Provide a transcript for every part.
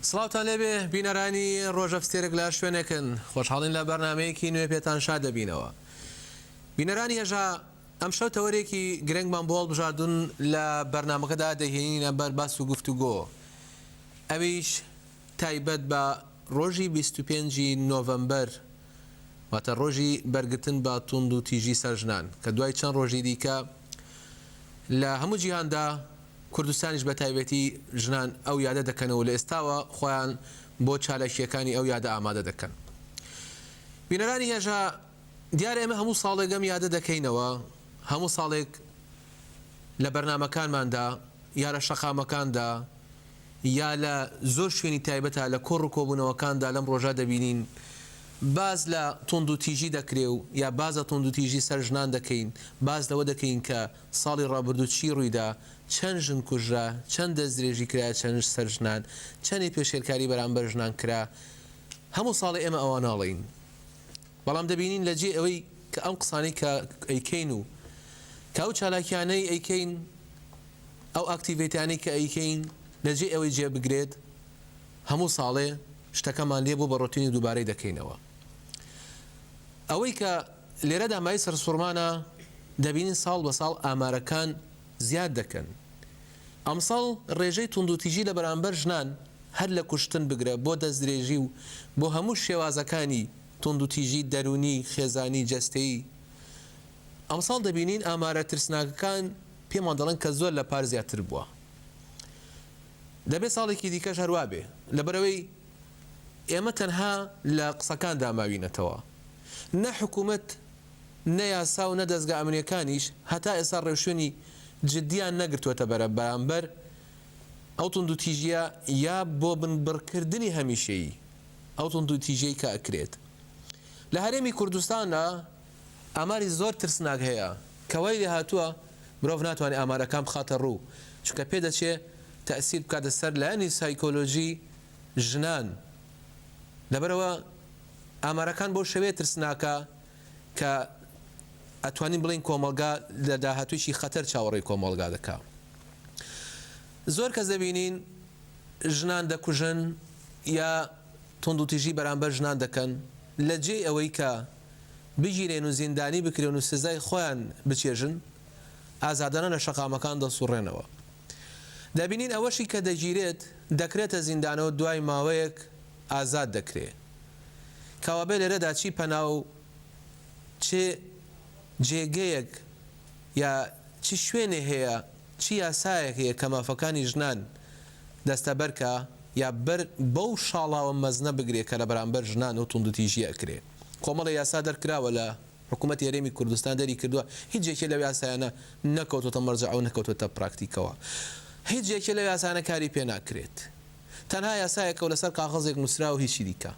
سڵاوتان لێبێ بینەرانی ڕۆژەفستێرێک لە شوێنێکن خۆشحاڵین لە بەرنمەیەکی نوێ پێتان شا دەبینەوە. بینەرانی هێژا ئەم شەو تەوەرێکی گرنگمان بۆڵ بژاردون لە بەرنمەکەدا دەهێنینە بەر باس و گفتوگۆ. ئەویش تایبەت بە ڕۆژی 25 نۆڤەمبەر واتە ڕۆژی بەرگتن بە توند و تیژی سەرژنان کە دوای چەند ڕۆژی دیکە لە هەموو جیهاندا کوردستانیش بە تایبەتی ژنان ئەو یادە دەکەنەوە لە ئێستاوە خۆیان بۆ چالەکیەکانی ئەو یادە ئامادە دەکەن. بینەرانی هێژا دیارە ئێمە هەموو ساڵێک ئەم یادە دەکەینەوە، هەموو ساڵێک لە بەرنمەکانماندا یا لە شەقامەکاندا یا لە زۆر شوێنی تایبەتە لە کۆڕ و کۆبوونەوەکاندا لەم ڕۆژە دەبینین باز لە توند و تیژی دەکرێ و یا بازە توند و تیژی سەر ژنان دەکەین، باز لەوە دەکەین کە ساڵی ڕابردوو چی ڕوویدا، چەند ژن کوژرا، چەند دەستدرێژی کرا، چەند سەر ژنان، چەندی پێشێرکاری بەرامبەر ژنان کرا. هەموو ساڵی ئێمە ئەوە ناڵین، بەڵام دەبینین لە جێ ئەوەی کە ئەم قسانەی کە ئەیکەین و کە ئەو چالاکیانەی ئەیکەین، ئەو ئاکتیڤیتیانەی کە ئەیکەین لە جێ ئەوەی جێ بگرێت، هەموو ساڵێ شتەکەمان لێ بۆ بە ڕۆتینی دووبارەی دەکەینەوە. ئەوەی کە لێرەدا مای سەرسوورمانە دەبینین ساڵ بە ساڵ ئامارەکان زیاد دەکەن. ئەمساڵ ڕێژەی توند و تیژی لە بەرامبەر ژنان هەر لە کوشتن بگرە بۆ دەستدرێژی و بۆ هەموو شێوازەکانی توند و تیژی دەرونی، خێزانی، جەستەیی، ئەمساڵ دەبینین ئامارە ترسناکەکان پێمان دەڵێن کە زۆر لە پار زیاتر بووە. دەبێت ساڵێکی دیکەش هەروە بێ، لەبەرەوەی ئێمە تەنها لە قسەکان داماوینەتەوە، نە حکوومەت، نە یاسا و نە دەستگا ئەمنیەکانیش هەتا ئێستا ڕێوشێنی جددیان نەگرتووەتە بەرامبەر ئەو توند و تیژیە یا بۆ بنبڕکردنی هەمیشەیی ئەو توند و تیژەی کە ئەکرێت. لە هەرێمی کوردستاندا ئاماری زۆر ترسناک هەیە کەوای لێ هاتووە مرۆڤ ناتوانێت ئامارەکان بخاتە ڕوو، چونکە پێ دەچێت تەئسیر بکاتە سەر لایەنی سایکۆلۆژی ژنان. لەبەرەوە ئامارەکان بۆ شەوەیە ترسناکە کە ئەتوانین بڵین کۆمەلگا لە داهاتوویشی خەتەر چاوەڕێی کۆمەلگا دەکا. زۆر کەس دەبینین ژنان دەکوژن یا توند و تیژی بەرامبەر ژنان دەکەن لە جێ ئەوەی کە بگیرێن و زیندانی بکرێن و سزای خۆیان بچێژن، ئازادانە لە شەقامەکان دەسوڕێنەوە. دەبینین ئەوەشی کە دەگیرێت دەکرێتە زیندانەوە، دوای ماوەیەک ئازاد دەکرێت. کەوابێ لێرەدا چی پەنا و چێ جێگەیەک یا چی شوێنێ هەیە، چی یاسایەک هەیە کە مافەکانی ژنان دەستەبەرکە یا بەو شاڵاوە مەزنە بگرێت کە لە بەرامبەر ژنان و توند و تیژی ئەکرێت. کۆمەڵی یاسا دەرکراوە لە حکوومەتی هەرێمی کوردستان دەری کردووە، هیچ جێکی لەو یاسایانە نەکەوتوتە مەرجع و نەکەوتوتە پراکتیکەوە، هیچ جێکی لەو یاسانە کاری پێ ناکرێت، تەنها یاسایەکە و لەسەر کاغەزێک نووسرا و هیچی دیکە.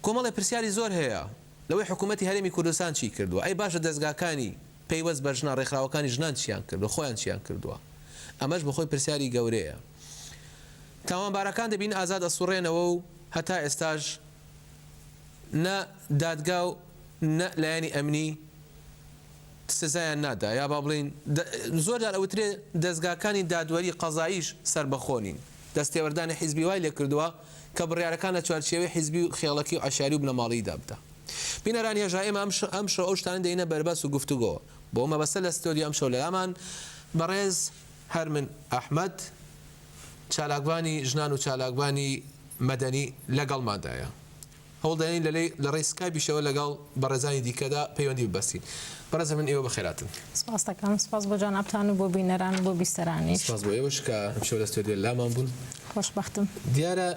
کۆمەڵی پرسیاری زۆر هەیە لەوەی حکوومەتی هەرێمی کوردستان چی کردووە، ئەی باشە دەستگاکانی پەیوەست بە ژنان ڕێکخراوەکانی ژنان چیان کردو، خۆیان چیان کردووە. ئەمەش بەخۆی پرسیاری گەورەیە. تاوانبارەکان دەبین ئازاد ئەسوڕێنەوە و هەتا ئێستاش نە دادگا و نە لایەنی ئەمنی سزایان نادا، یا با بڵین زۆرجار ئەوترێ دەستگاکانی دادوەری قەزاییش سربەخۆنین، دەستێوەردانی حیزبی وای لێ کردووە کە بڕیارەکان لە چوارچێوەی حیزبی و خێڵەکی و عەشاری و بنەماڵیدا بدە. بینەرانی هێژا ئێمە ئەم شەو ئەو شتانە دەینە بەربەس و گفتوگۆ بۆ مەبەستە لە ستۆدیۆ ئەم شەو لەلامان بەڕێز هەر من ئەحمەد چالاکبانی ژنان و چالاکبانی مەدەنی لەگەڵماندایە. هەوڵدەین لە ڕێی سکایپیشەوە لەگەڵ بەڕێزانی دیکەدا پەیوەندی ببەستین. بەڕێزە من ئێوە بەخێراتن. سپاس دەکەم، سپاس بۆ جانابتان و بۆ بینەران و بۆ بیستەرانیش. سپاس بۆ ئێوەش کە ئەم شەو لە ستۆدیۆ لامان بوون. خۆشبەختم. دیارە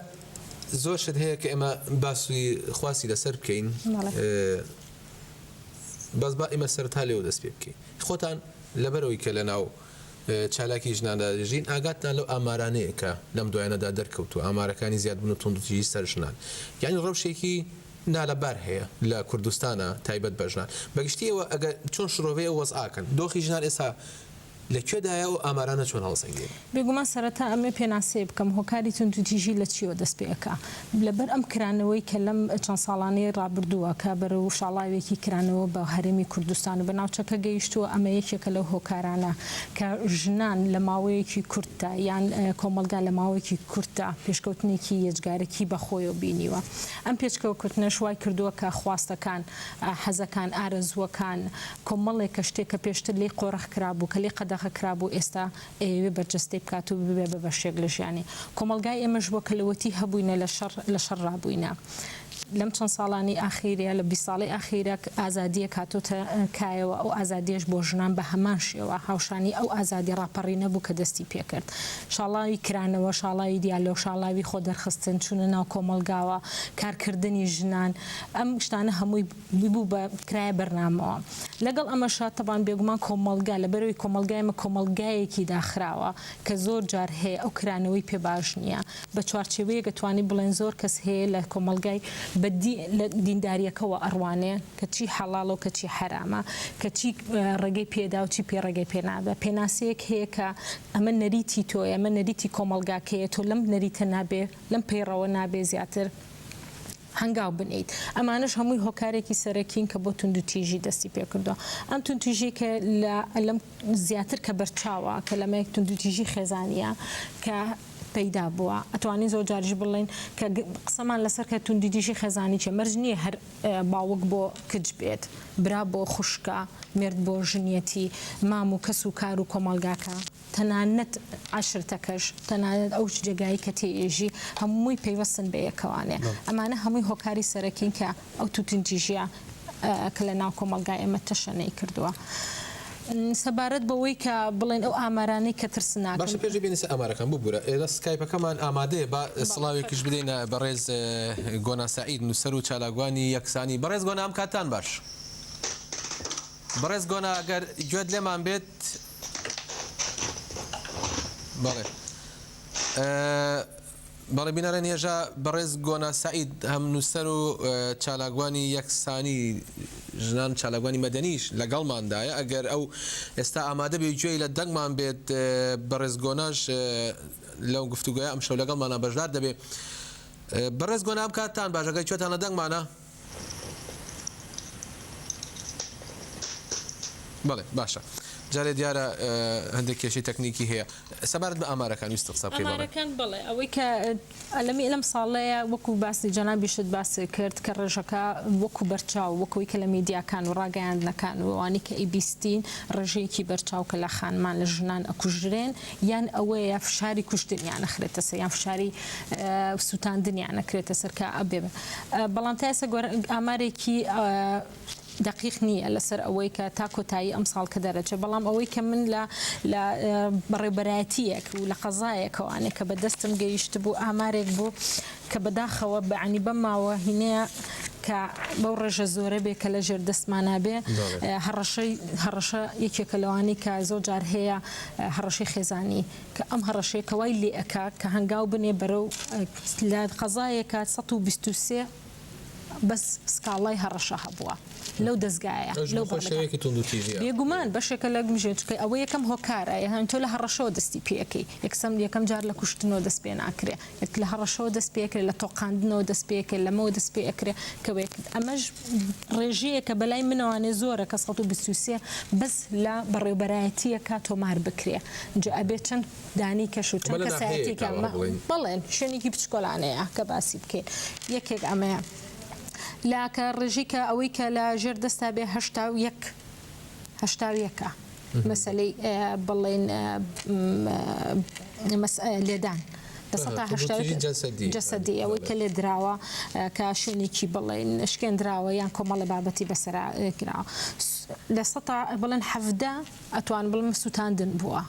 زۆر شت هەیە کە ئێمە باسووی خواسی لەسەر بکەین، بەس با ئێمە سەرتا لێوە دەست پێ بکەین. خۆتان لەبەرەوەی کە لە ناو چالاکی ژناندا دەژین ئاگاتان لەو ئامارانەیە کە لەم دوایانەدا دەرکەوتووە، ئامارەکانی زیاد بوون و توند و تیژی سەر ژنان، یعنی ڕەوشێکی نالەبار هەیە لە کوردستانە تایبەت بە ژنان. بەگشتی ئێوە ئەگەر چۆن شڕۆڤەیە وەزعاکەن دۆخی ژنان ئێستا لەکوێدایە و ئامارانە چۆن هەڵسەنگێن بێگومان سەرەتا ئەمێ پێناسێ بکەم هۆکاری توندوتیژی لە چیەوە دەست پێەکە لەبەر ئەم کرانەوەی کە لەم چەند ساڵانەی ڕابردووە کە بەرەو شاڵاوێکی کرانەوە بە هەرێمی کوردستان و بە ناوچەکە گەیشتووە ئەمە یەکێکە لەو هۆکارانە کە ژنان لە ماوەیەکی کورتە یان کۆمەلگا لە ماوەیەکی کورتە پێشکەوتنێکی یەجگارێکی بەخۆیەوە بینیوە ئەم پێشکەوتنە شوای کردووە کە خواستەکان حەزەکان ئارەزووەکان کۆمەڵێک کە شتێک کە پێشتر لێ قۆڕەخ کرابوو کە لێ قەدەغە کرابوو ئێستا ئێوێ بەرجەستەی بکات و ببێ بە بەشێک لە ژیانی کۆمەلگای ئێمەش بۆ کەلەوەتی هەبووینە لە شەڕ ڕابووینە لەم چەند ساڵانی ئاخیرە لە 20 ساڵی ئاخیرە ئازادیە کاتۆتە کایەوە ئەو ئازادیەش بۆ ژنان بە هەمان شێوە هاوشانی ئەو ئازادی ڕاپەڕی نەبوو کە دەستی پێکرد شاڵاوی کرانەوە شاڵاوی دیالۆ شاڵاوی خۆ دەرخستن چونە ناو کۆمەلگاوە کارکردنی ژنان ئەم شتانە هەمووی بوو بە کرایە بەرنامەوە لەگەڵ ئەمەشا تەبان بێگومان کۆمەلگا لەبەرەوەی کۆمەلگایمە کۆمەلگایەکی داخراوە کە زۆر جار هەیە ئەو کرانەوەی پێ باش نییە بە چوارچێوەیە دەتوانین بڵێن زۆر کەس هەیە لە کۆمەلگای لە دینداریەکەەوە ئەڕوانێ کە چی حەڵاڵ و کە چی حرامە کە چی ڕێگەی پێدا و چی پێڕێگەی پێنادا پێناسەیەک هەیە کە ئەمە نەریتی تۆی ئەمە نەریتی کۆمەلگاکەیە تۆ لەم نەریتە نابێ لەم پەیڕەوە نابێ زیاتر هەنگاو بنیت ئەمانش هەمووی هۆکارێکی سەرەکین کە بۆ توندوتیژی دەستی پێکردووە ئەم توندوتیژی کە لەم زیاتر کە بەرچاوە کە لەمەیەک توندوتیژی خێزانیە کە پەیدا بووە ئەتوانین زۆر جارش بڵین کە قسەمان لەسەر کە توندوتیژی خێزانی چێ مەرج نییە هەر باوک بۆ کچ بێت برا بۆ خوشکە مرد بۆ ژنیەتی مام و کەس و کار و کۆمەلگاکە تەنانەت عشرتەکەش تەنانەت ئەو جێگایی کە تێژی هەمووی پەیوەستن بە یەکەوانێ ئەمانە هەمووی هۆکاری سەرەکین کە ئەو توندوتیژیە کە لە ناو کۆمەلگای ئێمە تەشەنەی کردووە سەبارەت بەوەی کە بڵێن ئەو ئامارانەی کە ترسناکەن باشە پێش بینیسە ئامارەکان ببوورە ئێرە سکایپەکەمان ئامادەیە بە سڵاوێکیش بدەینە بەڕێز گۆنا سەعید نووسەر و چالاگوانی یەکسانی بەڕێز گۆنا ئەم کاتان باش بەڕێز گۆنا ئەگەر گوێت لێمان بێت بەڵێ بەڵێ بینەرە نێژە بەڕێز گۆنا سەعید هەم نووسەر و چالاگوانی یەکسانی ژنان چالاگوانی مەدەنیش لەگەڵماندایە ئەگەر ئەو ئێستا ئامادە بێ گوێی لە دەنگمان بێت بەڕێز گۆناش لەو گفتوگوۆیە ئەم شەو لەگەڵمانە بەشدار دەبێت بەڕێز گۆنا ئەم کاتتان باشەکەی کوێتان لە دەنگمانە بەڵێ باشە جارێ دیارە هەندێک کێشی تەکنیکی هەیە سەبارەت بە ئامارەکان ویست قسە بکەین ئامارەکان بڵێ ئەوەی کە لەمی لەم ساڵەیە وەکو باسی جەنابیشت باسی کرد کە ڕێژەکە وەکو بەرچاو وەکوی کە لە میدیاکان و ڕاگەیاندنەکان وانی کە ئیبیستین ڕێژەیەکی بەرچاو کە لە خانمان لە ژنان ئەکوژرێن یان ئەوەیە فشاری کوشتنیان نەخرێتە سەر یان فشاری سووتاندنیان نەکرێتە سەر کە ئەبێ بەڵام تا ئێستا ئامارێکی دقیق نییە لەسەر ئەوەی کە تا کۆتایی ئەم ساڵ کە دەرەچێت بەڵام ئەوەی کە من لە بەڕێبەرایەتیەک و لە قەزایەکەوانێک کە بەدەستم گەیشت بوو ئامارێک بوو کە بەداخەوە بەعنی بەماوە هینەیە کە بەو ڕێژە زۆرە بێ کە لە ژێر دەستمانە بێ هەڕەشە یەکێکە لەوانی کە زۆر جار هەیە هەڕەشەی خێزانی کە ئەم هەڕەشەیەکەوای لێ ئەکا کە هەنگاو بنێ بەرەو لە قەزایەکە 123 بەس سکاڵای هەڕەشە هەبووە لەو دەستگایە لەو بێگومان بەشێکە لە گمژێنچکەی ئەوە یەکەم هۆکارە هەن تۆ لە هەڕەشەوە دەستی پێەکەی یەکەم جار لە کوشتنەوە دەست پێ ناکرێ لە هەڕەشەوە دەست پێکرێت لە تۆقااندنەوە دەست پێکرێت لەمەوە دەست پێ ئەکرێ کەوێت ئەمەش ڕێژەیە کە بەلای منەوانێ زۆرە کە 123 بەس لە بەڕێوبەرایەتیەکە تۆمار بکرێ جا ئەبێت چەند دانی کەش و چەند کەسایەتێکە بەڵێن شوێنێکی بچکۆلانەیە کە باسی بکەین یەکێک ئەمەیە لاکە ڕێژیکە ئەوەی کە لە ژێر دەستا بێ هەشتاویەکە مەسەلەی بڵێن لێدان جەسەدی ئەوەی کە لێ دراوە کە شوێنێکی بڵێن شکێنراوە یان کۆمەڵە بابەتی بەسەراگراوە لە بڵێن حەفدا ئەتوان بڵم سووتاندن بووە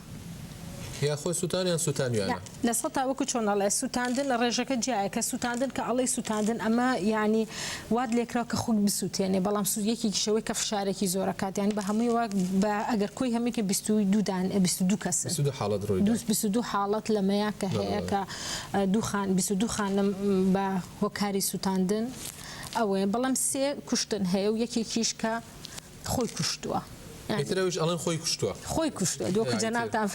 یا خۆی سووتانیان سووتانیانە لە سەتا وەکو چۆنەڵێ سووتاندن لە ڕێژەکە جیایە کە سووتاندن کە ئەڵی سووتاندن ئەمە ینی واد لێکرا کە خۆک بسووتێنێ بەڵام سوودیەکی شەوەی کە فشارێکی زۆرەکات ینی بە هەمووی وەک بە ئەگەر کۆی هەمێکە 22 کەس 22 حاڵەت لەمەیە کە هەیە کە 22 خانم بە هۆکاری سووتاندن ئەوێ بەڵام سێ کوشتن هەیە و یەکێکیش کە خۆی کوشتووە ئیترەویش ئەڵێن خۆی کوشتووە خۆی کوشتە دووەکو جەنابتان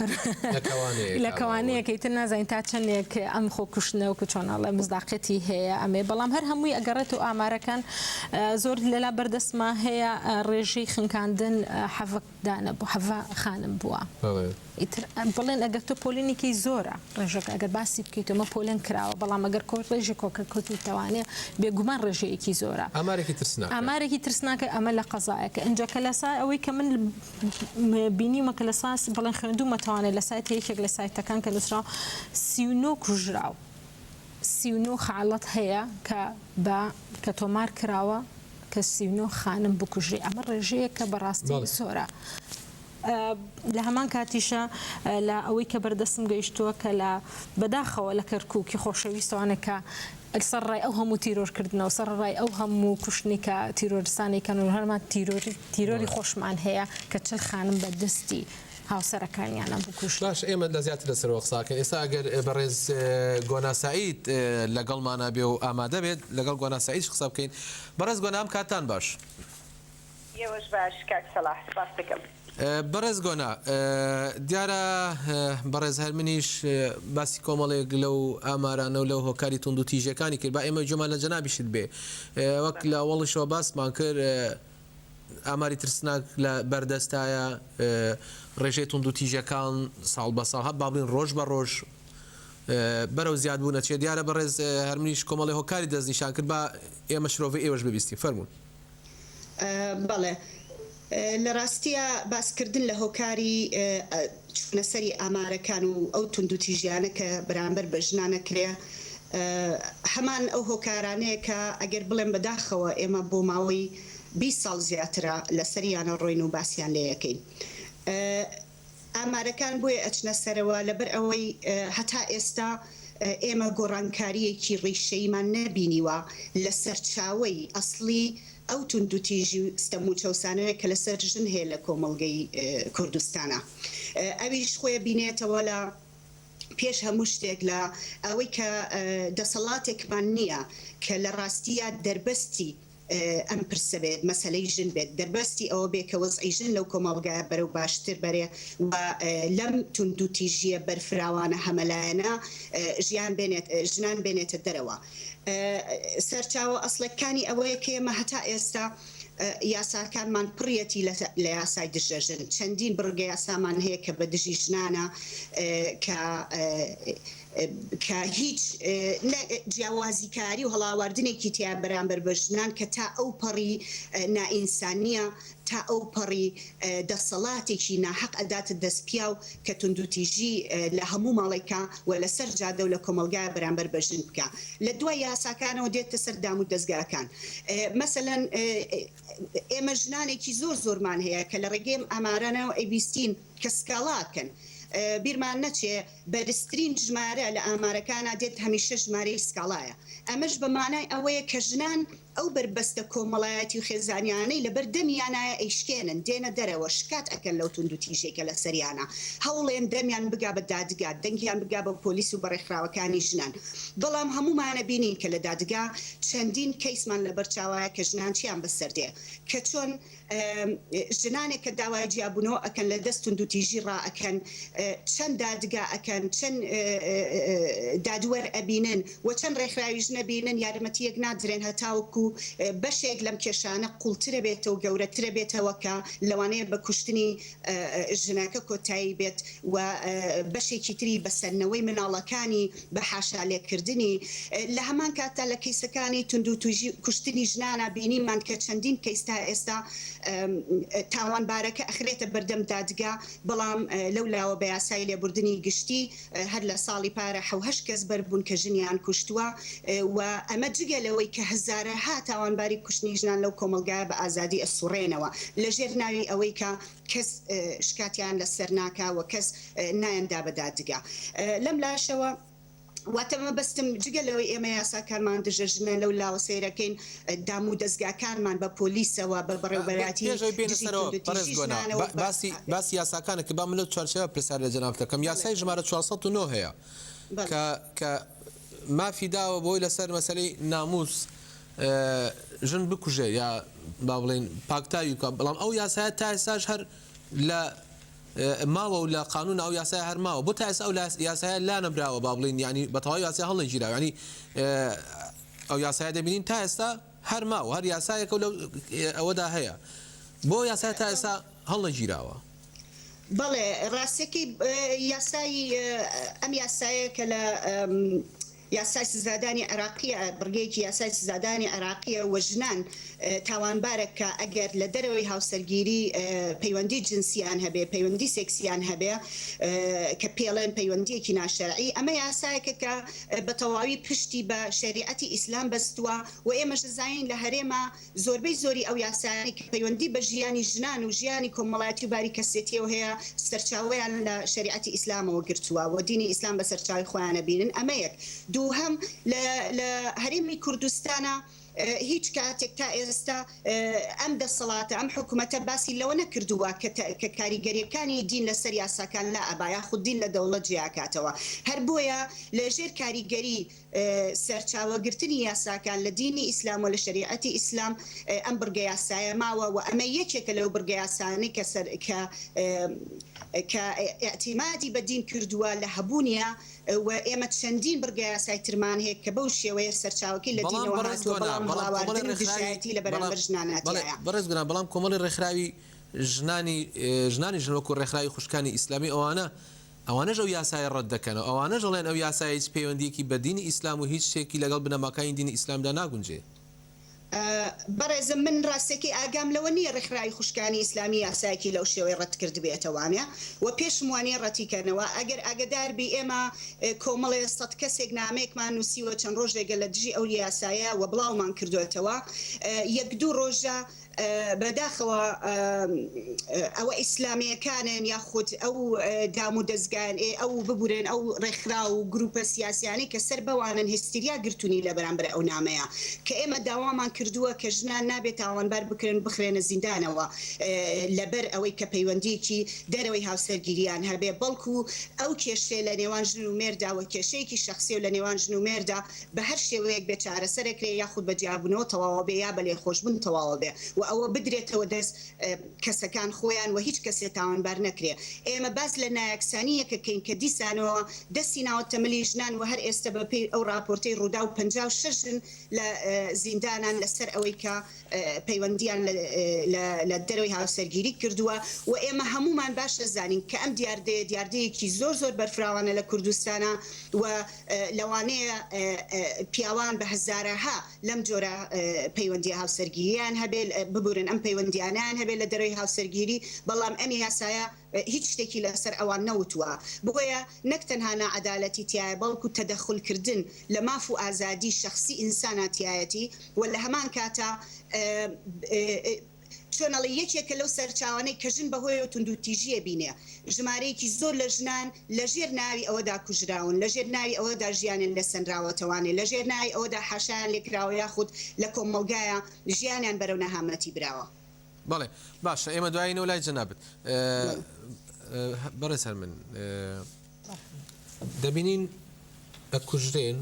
لە کەوانەیە کەیتر نازانین تا چەندێک ئەم خۆ کوشتنەوەکو چۆناڵە مزداقەتی هەیە ئەمێ بەڵام هەر هەمووی ئەگەڕێت و ئامارەکان زۆر لەلا بەردەستما هەیە ڕێژەی خنکاندن حەڤەکدانە بوو حەڤە خانم بووە ئیتر بڵێن ئەگەر تۆ پۆلێنێکی زۆرە ڕێژەکە ئەگەر باسی بکەیتەوە پۆلێن کراوە بەڵام ئەگەر ڕێژی کۆکردکەوتوانێ بێگومان ڕێژەیەکی زۆرە ئامارێکی ترسناکە ئەمە لە قەزایەکە ئەنجا کە لە سای ئەوەی کە من بینیمە کە لە ساس بڵێن خوێندوومەتەوانێت لە سایت یەکێک لە سایتەکان کە نووسراو 39 کوژراو 39 خاڵەت هەیە کە تۆمار کراوە کە 39 خانم بکوژێ ئەمە ڕێژەیە کە بەڕاستی سۆرە لە هەمان کاتیشە لە ئەوەی کە بەردەستم گەیشتووە کە لە بەداخەوە لە کەرکووکی خۆشەویستوانەکە سەر ڕای ئەو هەموو تیرۆرکردنەوە سەر ڕای ئەو هەموو کوشتنی کە تیرۆرستانێکەن و هەرمان تیرۆری خۆشمان هەیە کە چل خانم بەدەستی هاوسەرەکانیانە بکوشت. باش ئێمە لە زیاتر لەسەرەوە قساکەین ئێستا ئەگەر بەڕێز گۆناسعید لەگەڵمانە بێ و ئامادە بێت لەگەڵ گۆناسعیدش قسە بکەین. بەڕێز گۆنام کاتان باش. ئێوەش باش کاک سەلاح سپاس دەکەم. بەڕێز گۆنا دیارە بەڕێز هەرمنیش باسی کۆمەڵێک لەو ئامارانە و لەو هۆکاری تونند و تیژەکانی کرد با ئێمە جۆمان لە جەنابیشت بێ وەک لە ئەوڵیشەوە باسمان کرد ئاماری ترسناک لە بەردەستایە ڕێژەی تونند و تیژەکان ساڵ بە ساڵ هەب بابڵین ڕۆژ بە ڕۆژ بەرەو زیاد بوونە چێ دیارە بەڕێز هەرمنیش کۆمەڵی هۆکاری دەستنیشان کرد با ئێمە شرۆڤی ئێوەش ببیستی فەرموون. بەڵێ لە ڕاستیە باسکردن لە هۆکاری چونەسەری ئامارەکان و ئەو تونند و تیژیانە کە بەرامبەر بە ژنانە کرێ هەمان ئەو هۆکارانەیە کە ئەگەر بڵێن بەداخەوە ئێمە بۆ ماوەی 20 ساڵ زیاترە لە سەریانە ڕۆین و باسییان لێ یەکەین. ئامارەکان بۆیە ئەچنە سەرەوە لەبەر ئەوەی هەتا ئێستا ئێمە گۆڕانکاریەکی ڕیشەیمان نەبینیوە لە سەرچاوەی ئەسڵی ئەو تونند و تیژی ستەم و چەوسانەیە کە لەسەر ژن هەیە لە کۆمەڵگەی کوردستانە. ئەویش خۆی بینێتەوە لە پێش هەموو شتێک لە ئەوەی کە دەسەڵاتێکمان نییە کە لە ڕاستیە دەربەستی ئەم پرسە بێت مەسەلەی ژن بێت دەربەستی ئەوە بێت کە وەزعی ژن لەو کۆمەڵگایە بەرەو باشتر بەرێ و لەم تونند و تیژیە بەرفراوانە هەمەلایەنە ژنان بێنێتە دەرەوە. سەرچاوە ئەسڵەکانی ئەوەیە کە ئێمە هەتا ئێستا یاساکانمان پڕەتی لە یاسای دژەژن چەندین بڕگە یاسامان هەیە کە بە دژی ژنانە کە هیچ جیاوازیکاری و هەڵاواردنێکی تیا بەرامبەر بە ژنان کە تا ئەو پەڕی نائینسانیە تا ئەو پەڕی دەسەڵاتێکی ناحەق ئەداتە دەستپیا و کە تونند و تیژی لە هەموو ماڵێکە و لەسەر جادە و لە کۆمەلگای بەرامبەر بە ژن بکە لە دوای یاساکانەوە دێتە سەر دام و دەستگاکان. مەسەلەن ئێمە ژنانێکی زۆرمان هەیە کە لە ڕێگەی ئامارانەوە ئەیبیستین کە سکاڵاکەن بیرمان نەچێ بەرزترین ژمارە لە ئامارەکانە دێت هەمیشە ژمارەی سکاڵایە. ئەمەش بەمانای ئەوەیە کە ژنان ئەو بربەستە کۆمەڵایەتی و خێزانیانەی لە بەردەمیانایە ئەیشکێنن دێنە دەرەوە شکات ئەکەن لەو تونند و تیژێکە لە سەریانە هەوڵێن دەمیان بگا بە دادگا دەنگیان بگا بە پۆلیس و بەڕێکخراوەکانی ژنان. بەڵام هەمومانە بینین کە لە دادگا چەندین کەیسمان لە بەرچاوایە کە ژنان چیان بەسەردێ کە چۆن ژنانێک کە داوای جیابوونەوە ئەکەن لە دەست تونند و تیژی ڕائەکەن چەند دادگا ئەکەن چەند دادوەر ئەبینن و چەند ڕێکخراوی ژنە بینن یارمەتیەک نادرێن هەتاوەکو بەشێک لەم کێشانە قوڵترە بێتەوە و گەورەترە بێتەوە کە لەوانەیە بە کوشتنی ژنەکە کۆتایی بێت و بەشێکی تری بەسەرنەوەی مناڵەکانی بە حاشا لێکردنی لە هەمان کاتە لە کەیسەکانی تونند و کوشتنی ژنانە بینیمان کە چەندین کەیستا ئێستا تاوانبارەکە ئەخرێتە بەردەم دادگا بەڵام لەولاوە بە یاسای لێبوردنی گشتی هەر لە ساڵی پارە 7 کەس بەربوون کە ژنیان کوشتووە و ئەمە جگە لەوەی کە هەزارەها تاوانباری کوشتنی ژنان لەو کۆمەلگایە بە ئازادی ئەسوڕێنەوە لەژێر ناوی ئەوەی کە کەس شکاتیان لەسەر ناکا و کەس نایەندا بە دادگا. لەم لاشەوە واتەمە بەستم جگە لەوەی ئێمە یاساکانمان دژەژنە لەو لاوە سیرەکەین دام و دەستگاکانمان بە پۆلیسەوە بە بەڕێوەبەراتی باسی یاساکانە کە با من لەو چوارچێوە پرسیار لە جەنابەتەکەم یاسای ژمارە 409 هەیە کە مافی داوە بۆی لەسەر مەسەلەی ناموس ژن بکوژێ یا با بڵێن پاکتاوی بکە بەڵام ئەو یاسایە تا ئێستاش هەر لە ماوە و لە قانون ئەو یاسای هەرماوە بۆ تا ئێستا ئەو یاسایە لا نەبراوە با بڵین ینی بەتەواوی یاسای هەڵنەگیراوە ینی ئەو یاسایە دەبینین تا ئێستا هەرماوە هەر یاسایەکە لەو ئەوەدا هەیە بۆ یاسای تا ئێستا هەڵنەگیراوە. بەڵێ ڕاستێکی یاسایی ئەم یاسایە کە لە یاسای سزادانی عراقیە بڕگەیەکی یاسای سزادانی عراقیە و ژنان تاوانبارە کە ئەگەر لە دەرەوەی هاوسەرگیری پەیوەندی جنسیان هەبێ پەیوەندی سێکسیان هەبێ کە پێڵێن پەیوەندیەکی ناشەرعی ئەمە یاسایەکە کە بە تەواوی پشتی بە شریعەتی ئیسلام بەستووە و ئێمەش زانین لە هەرێمە زۆربەی زۆری ئەو یاسایانی کە پەیوەندی بە ژیانی ژنان و ژیانی کۆمەڵایەتی و باری کەسێتیەوە هەیە سەرچاوەیان لە شریعەتی ئیسلامەوە گرتووە و دینی ئیسلام بە سەرچاوی خۆیانە بینن ئەمە یەک. دووهەم لە هەرێمی کوردستانە هیچ کاتێک تا ئێستا ئەم دەسەڵاتە ئەم حکوومەتە باسی لەوە نەکردووە کە کاریگەریەکانی دین لەسەر یاساکان لا ئەبایا خود دین لە دەوڵەت جیاکاتەوە هەر بۆیە لەژێر کاریگەری سەرچاوەگرتنی یاساکان لە دینی ئیسلام و لە شریعەتی ئیسلام ئەم بڕگە یاسایە ماوە و ئەمە یەکێکە لەو بڕگە یاسانی کە ئاعتیمادی بە دین کردووە لە هەبوونیە و ئێمە چەندین بڕگە یاسای ترمان هەیە کە بەو شێوەیە سەرچاوەکەی لە دینەوە هاتووە بەڵام هەڵاواردن دژایەتی لە بەرامبەر ژنانەتیایە. بەڕێزگران بەڵام کۆمەڵی ڕێکخراوی ژنانی ژنوەکو ڕێکخراوی خوشکانی ئیسلامی ئەوانەش ئەو یاسای ڕەت دەکەنەوە ئەوانەش دەڵێن ئەو یاسای هیچ پەیوەندیەکی بە دینی ئیسلام و هیچ شتێکی لەگەڵ بنەماکانی دینی ئیسلامدا ناگونجێ. بەڕێزم من ڕاستێکی ئاگام لەوە نییە ڕێکخراوی خوشکانی ئیسلامی یاسایەکی لەو شێوەی ڕەت کرد بێتەوانە و پێشم وانێ ڕەتیکەنەوە ئەگەر ئاگداربی ئێمە کۆمەڵێ 100 کەسێک نامەیەکمان نووسیوە چەند ڕۆژێگە لە دژی ئەو یاسایە و بڵاومان کردوێتەوە یەک دوو ڕۆژە بەداخەوە ئەوە ئیسلامیەکانن یاخود ئەو دام و دەستگان ئەو ببورن ئەو ڕێکخرا و گروپە سیاسیانی کە سەر بەوانن هیستریا گرتوونی لە بەرامبەر ئەو نامەیە کە ئێمە داوامان کردووە کە ژنان نابێت تاوانبار بکرێن بخرێنە زیندانەوە لەبەر ئەوەی کە پەیوەندیکی دەرەوەی هاوسەرگیریان هەبێ بەڵکو ئەو کێشەیە لە نێوان ژن و مێردا و کێشەیەکی شخصی و لە نێوان ژن و مێردا بە هەر شێوەیەک بێ چارەسەرێکرێ یاخود بە جیاببوونەوە تەواوە بێ یا بە لێخۆشبوون تەواوە بێ و ئەوە بدرێتەوە دەست کەسەکان خۆیان و هیچ کەسێ تاوانبار نەکرێ. ئێمە باز لە نایەکسانیەکەکەین کە دیسانەوە دەستی ناوە تەمەلی ژنان و هەر ئێستا بەپێی ئەو راپۆرتەی ڕوودا و 56 لە زیندانان لەسەر ئەوەی کە پەیوەندیان لە دەرەوەی هاوسەرگیری کردووە و ئێمە هەمومان باشە زانین کە ئەم دیاردەیەکی زۆر بەرفراوانە لە کوردستانە و لەوانەیە پیاوان بە هەزارەها لەم جۆرە پەیوەندی هاوسەرگیریان هەبێ ببورن ئەم پەیوەندیانیان هەبێ لە دەرەوەی هاوسەرگیری بەڵام ئەم یاسایە هیچ شتێکی لەسەر ئەوان نەوتووە بۆیە نەک تەنها نەعەدالەتی تایە بەڵکو تەدەخولکردن لە ماف و ئازادی شخصی ئینساناتیایەتی و لە هەمان کاتە چۆنەڵی یەکێکە لەو سەرچاوانەی کە ژن بەهۆی و توندوتیژیە بینێ ژمارەیەکی زۆر لە ژنان لەژێر ناوی ئەوەدا کوژراون لەژێر ناوی ئەوەدا ژیانیان لە سەنراوەتەوانێ لەژێر ناوی ئەوەدا حەشایان لێکراوە یاخود لە کۆمەڵگایە ژیانیان بەرەو نەهامەتی براوە. بەڵێ باشە ئێمە دوایینەوە لای جەنابەت بەڕێز هەر من دەبینین ئەکوژرێن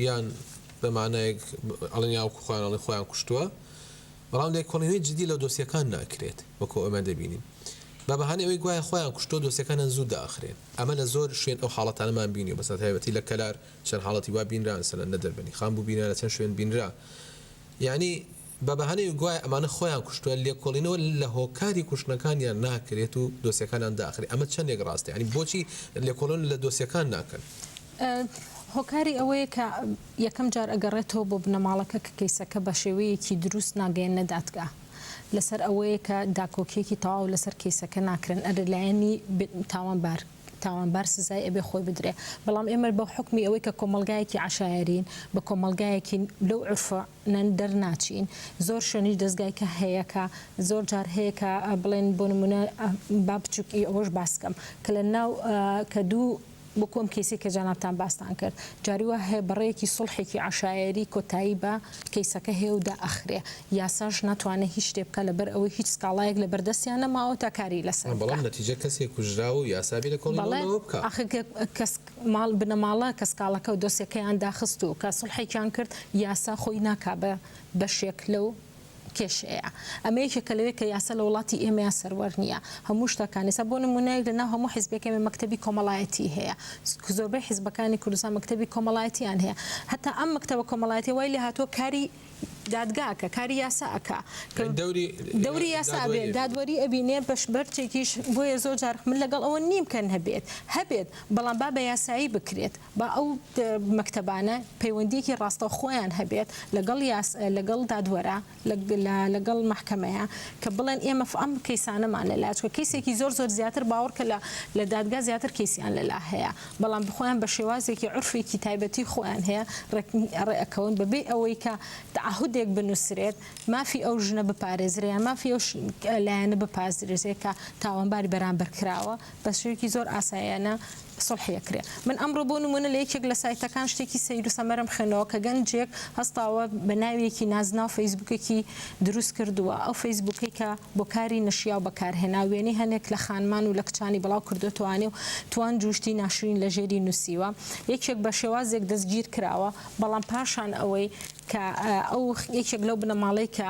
یان بەمانایەک ئەڵێن یاوکو خۆیان کوشتووە بەڵام لێکۆڵینەوەی جدی لە دۆسیەکان ناکرێت وەکو ئەمە دەبینین بە بەهانەی ئەوەی گوایە خۆیان کوشتۆ دۆسیەکانیان زوو داخرێن ئەمە لە زۆر شوێن ئەو حاڵەتانەمان بینی و بەسەر تایبەتی لە کەلار چەند حاڵەتی وا بینرا مەسەلەن نەدەربنی خام بوو بینرا لە چەند شوێن بینرا یعنی بە بەهانەی گوایە ئەمانە خۆیان کوشتووە لێکۆڵینەوە لە هۆکاری کوشتنەکانیان ناکرێت و دۆسیەکانیان داخرێت ئەمە چەندێک ڕاستە ینی بۆچی لێکۆڵین لە دۆسیەکان ناکەن هۆکاری ئەوەیە کە یەکەم جار ئەگەڕێتەوە بۆ بنەماڵەکە کە کەیسەکە بە شێوەیەکی دروست ناگەێنە دادگا لەسەر ئەوەیە کە داکۆکیەکی تەواو لەسەر کەیسەکە ناکرن ئەرلایەنی تاوانبار سزای ئەبێ خۆی بدرێ بەڵام ئێمە بە حکمی ئەوەی کە کۆمەلگایەکی عشایرین بە کۆمەلگایەکی لەو عرفە دەرناچین زۆر شوێنی دەستگایکە هەیەکە زۆر جار هەیەکە بڵێن بۆ نمونە با بچووکی ئەوەش باسکەم کە لە ناو کە دوو بۆ کۆم کەیسی کە جانابتان باستان کرد جاریوە هەیە بەڕێیەکی سڵحێکی عشایری کۆتایی بە کەیسەکە هێودا ئەخرێ یاساش ناتوانێت هیچ شتێ بکە لەبەر ئەوەی هیچ سکاڵایەک لە بەردەستیان نەماوە تا کاری لەسەر بەڵام نەتیجە کەسێک کوژرا و یاسابی لە کۆڵینەوە بکە ماڵ بنەماڵە کە سکاڵەکە و دۆسیەکەیان داخست و کە سڵحێکیان کرد یاسا خۆی ناکا بە بەشێک لەو کێشەیە ئەمە یەکێکە لەوەی کە یاسا لە وڵاتی ئێمە سەروەر نییە هەموو شتەکانی سە بۆ نمونەیەک لەناو هەموو حیزبەکەی مەکتەبی کۆمەڵایەتی هەیە زۆربەی حیزبەکانی کوردستان مەکتەبی کۆمەڵایەتیان هەیە هەتا ئەم مەکتەبە کۆمەڵایەتی وای لێ هاتووە کاری دادگاکە کاری یاساکە دەوری یاسا بێت دادوەری ئەبینێ بەشبەرچێکیش بۆیە زۆر جار من لەگەڵ ئەوە نیمکەن هەبێت بەڵام با بە یاسایی بکرێت با ئەو مەکتەبانە پەیوەندیەکی ڕاستە خۆیان هەبێت لەگەڵ دادوەرە لەگەڵ محکەمەیە کە بڵێن ئێمە ئەم کەیسانەمانە لاچکە کەیسێکی زۆر زیاتر باوەڕکە لە دادگا زیاتر کەیسیان لەلا هەیە بەڵام بخۆیان بە شێوازێکی عرفێکی تایبەتی خۆیان هەیە ڕێئەکەون بەبێ ئەوەی کە تعهدێک بنووسرێت مافی ئەو ژنە بپارێزریان مافی ئەو لایەنە بپازرێت کە تاوانباری بەرامبەر کراوە بە شێوەیەکی زۆر ئاسایانە سڵحەکرێ من ئەمڕۆ بۆ نمونە لە یەکێک لە سایتەکان شتێکی سەیر و سەمەرم خوێنەوە کە گەنجێک هەستاوە بە ناویەکی نازنا و فەیسبوکێکی دروست کردووە ئەو فەیسبوکەی کە بۆ کاری نەشیا و بەکارهێنا وێنەی هەنێک لە خانمان و لە کچانی بڵاو کردوتوانێ و توان جوشتی ناشرین لە ژێری نووسیوە یەکێک بە شێوازێک دەستگیر کراوە بەڵام پاشان ئەوەی کە ئەو یەکێک لەو بنەماڵەی کە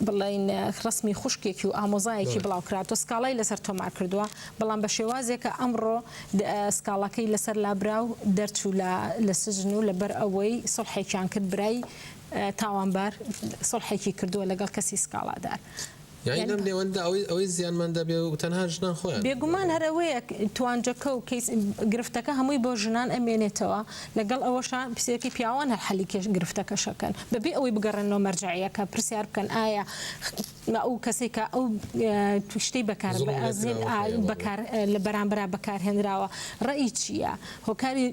بڵین ڕسمی خوشکێکی و ئامۆزایەکی بڵاو کراتۆ سکاڵای لەسەر تۆمار کردووە بەڵام بە شێوازێکە ئەمڕۆ سکاڵەکەی لەسەر لابرا و دەرچوو لە سژن و لەبەر ئەوەی سڵحێکیان کرد برای تاوانبار سڵحێکی کردووە لەگەڵ کەسی سکاڵادار یعنی لەم نێوەندا ئەوەی زیانمەندە بێ و تەنها ژنان خۆیان بێگومان هەرەوەیە توانجەکە و گرفتەکە هەمووی بۆ ژنان ئەمێنێتەوە لەگەڵ ئەوەشان پرسیەکەی پیاوان هەر حەلی گرفتەکە شەکەن بەبێ ئەوەی بگەڕێنەوە مەرجعیەکە پرسیار بکەن ئایا ئەو کەسێک کە ئەو توشتەی بەکار لە بەرامبرا بەکارهێنراوە ڕەئی چییە هۆکاری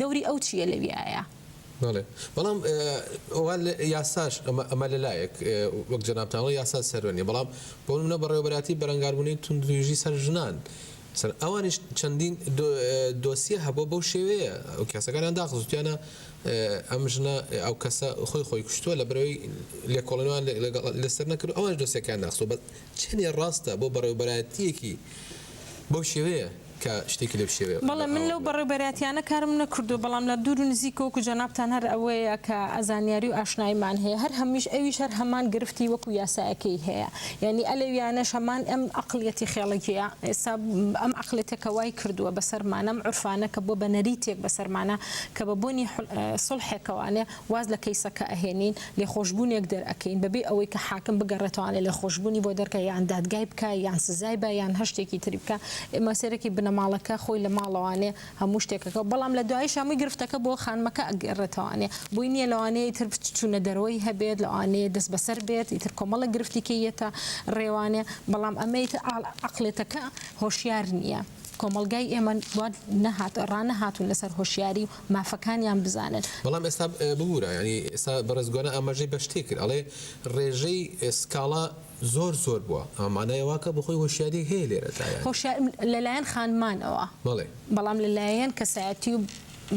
دەوری ئەو چییە لەوی ئایا بەڵام یاساش ئەمە لەلایەک وەک جەنابتانڵی یاسا سەروێنی بەڵام بۆ منە بەڕێوەبەراتی بەرەنگاربوونی توندوێژی سەر ژنان ئەوانش چەندین دۆسیە هەبوو بەو شێوەیە ئەو کەسەکانیان داخستیانە ئەم ژنە ئەو کەسە خۆی کوشتووە لە بەرەوەی لێکۆڵنەوەیان لەسەر نەکرد ئەوانش دۆسیەکان ناخستۆ بە چێنێ ڕاستە بۆ بەڕێوەبەراتیەکی بەو شێوەیە کە شتێکی لە شێوێ بەڵام من لەو بەڕێبەراتیانە کارم نەکردو بەڵام لە دوور و نزیکۆکو جەنابتان هەر ئەوەیە کە ئەزانیاری و ئاشنایمان هەیە هەر هەمیش ئەویش هەر هەمان گرفتی وەکو یاسایەکەی هەیە یعنی ئەلەویانەش هەمان ئەم عقلەتی خێڵەکیە ئێستا ئەم عقلێتەکە وای کردووە بەسەرمانە ئەم عورفانە کە بۆ بە نەریتێک بەسەرمانە کە بە بۆنی سڵحێکەوانێ واز لە کەیسەکە ئەهێنین لێخۆشببوونێک دەرئەکەین بەبێ ئەوەی کە حاکم بگەڕێتوانێت لێخۆشببوونی بۆ دەرکە یان دادگای بکە یان سزای بە یان هەشتێکی تری بکە مەسەرێکی ماڵەکە خۆی لە ماڵەوانێ هەموو شتێکەکە بەڵام لە دوایش هەمووی گرفتەکە بۆ خانمەکە ئەگەڕێتەوانێ بووی نییە لەوانەیە تر چوونە دەرەوەی هەبێت لەوانەیە دەست بەسەر بێت ئیتر کۆمەڵە گرفتیکەیەتە ڕێوانێ بەڵام ئەمەیت عقلێتەکە هۆشیار نییە کۆمەلگای ئێمە ڕانەهاتون لەسەر هۆشیاری و مافەکانیان بزانن بەڵام ئێستا ببوورە ینی ئێستا بەڕێزگۆنە ئاماژەی بەشتێ کرد ئەڵێ ڕێژەی سکاڵا زۆر بووە ئەمانەیەواکە بخۆی هۆشیاری هەیە لێرە لەلایەن خانمانەوە بەڵام لەلایەن کەسایەتی و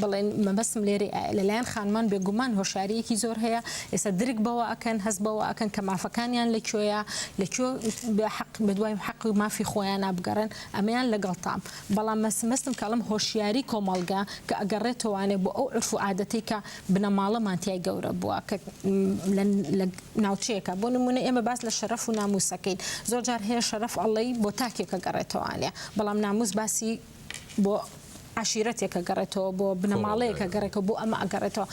بڵێن مەبەستم لێرە لەلایەن خانمان بێگومان هۆشارەیەکی زۆر هەیە ئێستا درک بەوە ئەکەن هەست بەوە ئەکەن کە مافەکانیان لەکوێیە لەکوێ بەدوای حەق و مافی خۆیان نابگەڕن ئەمەیان لەگەڵ تام بەڵام مەستم کاڵم هۆشیاری کۆمەڵگا کە ئەگەڕێتەوانێ بۆ ئەو عرف و عادەتی کە بنەماڵەمانتیای گەورە بووە کە لە ناوچەیەەکە بۆ نمونە ئێمە باس لە شەرەف و ناموسەکەین زۆر جار هەیە شەرەف ئەڵەی بۆ تاکێکە گەڕێتەوانێ بەڵام ناموس باسی بۆ عشیرەتێکە گەڕێتەوە بۆ بنەماڵەیەکە گەڕێکەوە بۆ ئەمە ئەگەڕێتەوە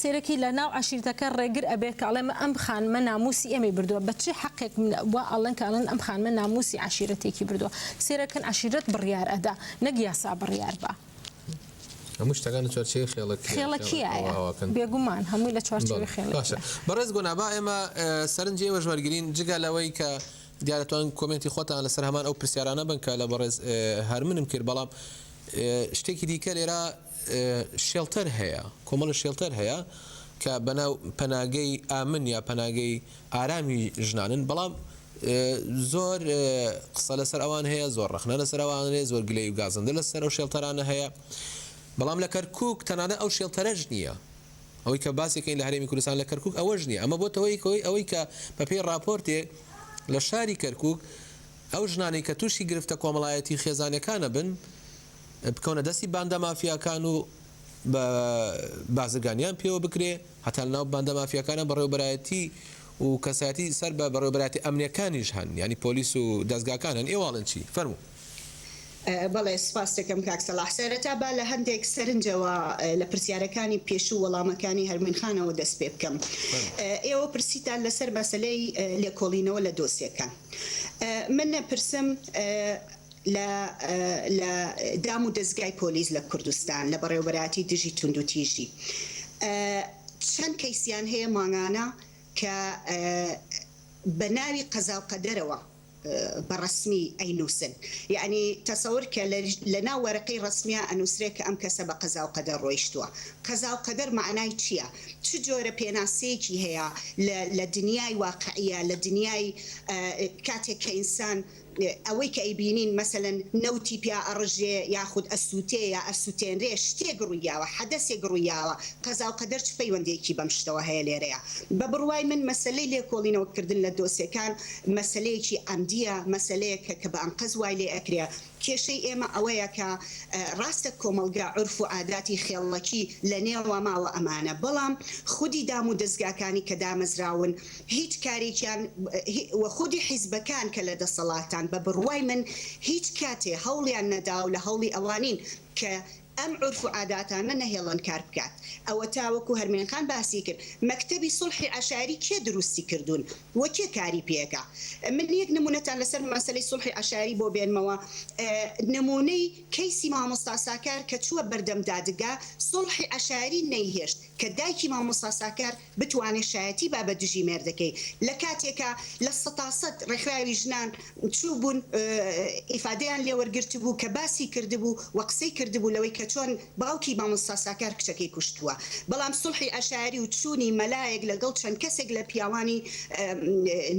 سێرەکی لە ناو عشیرتەکە ڕێگر ئەبێت کە ئەڵێمە ئەم خانمە ناموسی ئەمەی بردووە بەچی حەقێک وە ئەڵەن کە ئەڵەن ئەم خانمە ناموسی عشیرەتێکی بردووە سێرەکەن عشیرەت بڕیار ئەدا نەک یاسا بڕیار بە هەموو شتەکان چوارچێوەی خێڵەکیە بێگومان هەمووی لە چوارچێوەی خێڵ باشە بەڕێز گۆنابا ئێمە سەرنجی ئێوەژوەرگرین جگە لەوەی کە دیارەتوان کۆمنتی خۆتان لەسەر هەمان ئەو پرسیارانە بن کە لە بەڕێز هەرمنم کرد بەڵام شتێکی دیکە لێرە شێڵتەر هەیە کۆمەڵە شێڵتەر هەیە کە بەناو پەناگەی ئامن یا پەناگەی ئارامی ژنانن بەڵام زۆر قسە لەسەر ئەوان هەیە زۆر ڕخنە لەسەر ئەوان هەیە زۆر گلەی و گازندە لەسەر ئەو شێڵتەرانە هەیە بەڵام لە کەرکووک تەنانە ئەو شێڵتەرەش نییە ئەوەی کە باسێکین لە هەرێمی کوردستان لە کەرکووک ئەوەش نییە ئەمە بۆتەوەی ئەوەی کە بەپێی راپۆرتێ لە شاری کەرکووک ئەو ژنانی کە تووشی گرفتە کۆمەڵایەتی خێزانەکانە بن بکەونە دەستی باندە مافیاکان و بە بازرگانیان پێوە بکرێ هەتا ناو باندە مافیاکانە بەڕێوەبەرایەتی و کەسایەتی سەر بە بەڕێوەبەراتی ئەمنیەکانیش هەن ینی پۆلیس و دەستگاکان هەن ئێواڵن چی فەرموو بەڵێ سپاس دەکەم کاک سەلاح سەرەتا با لە هەندێک سەرنجەوە لە پرسیارەکانی پێشوو وەڵامەکانی هەرمینخانەوە دەست پێ بکەم ئێوە پرسیتان لەسەر مەسەلەی لێکۆڵینەوە لە دۆسیەکان من نەپرسم لە دام و دەستگای پۆلیس لە کوردستان لە بەڕێوەبەراتی دژی تونند و تیژی چەند کەیسیان هەیە ماڭانە کە بە ناوی قەزا و قەدەرەوە بەڕسمی ئەینووسن یعنی تەسەور کە لە ناو وەرەقەی ڕسمیە ئەنووسرێت کە ئەم کەسە بە قەزا و قەدەر ڕۆیشتووە قەزا و قەدەر معنای چییە؟ چ جۆرە پێناسەیەکی هەیە لە دنیای واقعیە لە دنیای کاتێک کە ئینسان ئەوەی کە ئەیبینین مەسەلەن نەوتی پیا ئەڕژێ یاخود ئەسووتێ یا ئەسووتێنرێ شتێک ڕوویاوە حەدەسێک ڕوویاوە قەزا و قەدەر چ پەیوەندێکی بەم شتەوە هەیە لێرەیە بە بڕوای من مەسەلەی لێکۆڵینەوەکردن لە دۆسیەکان مەسەلەیەکی ئەمدیە مەسەلەیەکە کە بە ئەنقەز وای لێ ئەکرێ کێشەی ئێمە ئەوەیە کە ڕاستە کۆمەلگا عورف و عاداتی خێڵەکی لە نێوە ماوە ئەمانە بەڵام خودی دام و دەستگاکانی کە دامەزراون هیچ کارێکیان وە خودی حیزبەکان کە لە دەسەڵاتان بە بڕوای من هیچ کاتێ هەوڵیان نەدا و لە هەوڵی ئەوانین کە ئەم عورف و عاداتانە نەهێڵن کار بکات ئەوە تاوەکو هەرمێنخان باسی کرد مەکتەبی سڵحی عەشاری کێ دروستی کردوون وە کێ کاری پێکا من یەک نمونەتان لەسەر مەسەلەی سڵحی عەشاری بۆ بێنمەوە نمونەی کەیسی مامۆستا ساکار کە چووە بەردەم دادگا سڵحی عەشاری نەیهێشت کە دایکی مامۆستا ساکار بتوانێت شایەتی با بە دژی مێردەکەی لە کاتێکە لە 100% ڕێکخراوی ژنان چوو بوون ئیفادەیان لێوەرگرت بوو کە باسی کردبوو و قسەی کردبوو لەوەی کە چۆن باوکی مامۆستا ساکار کچەکەی کوشتووە بەڵام سڵحی عەشاری و چوونی مەلایەک لەگەڵ چەند کەسێک لە پیاوانی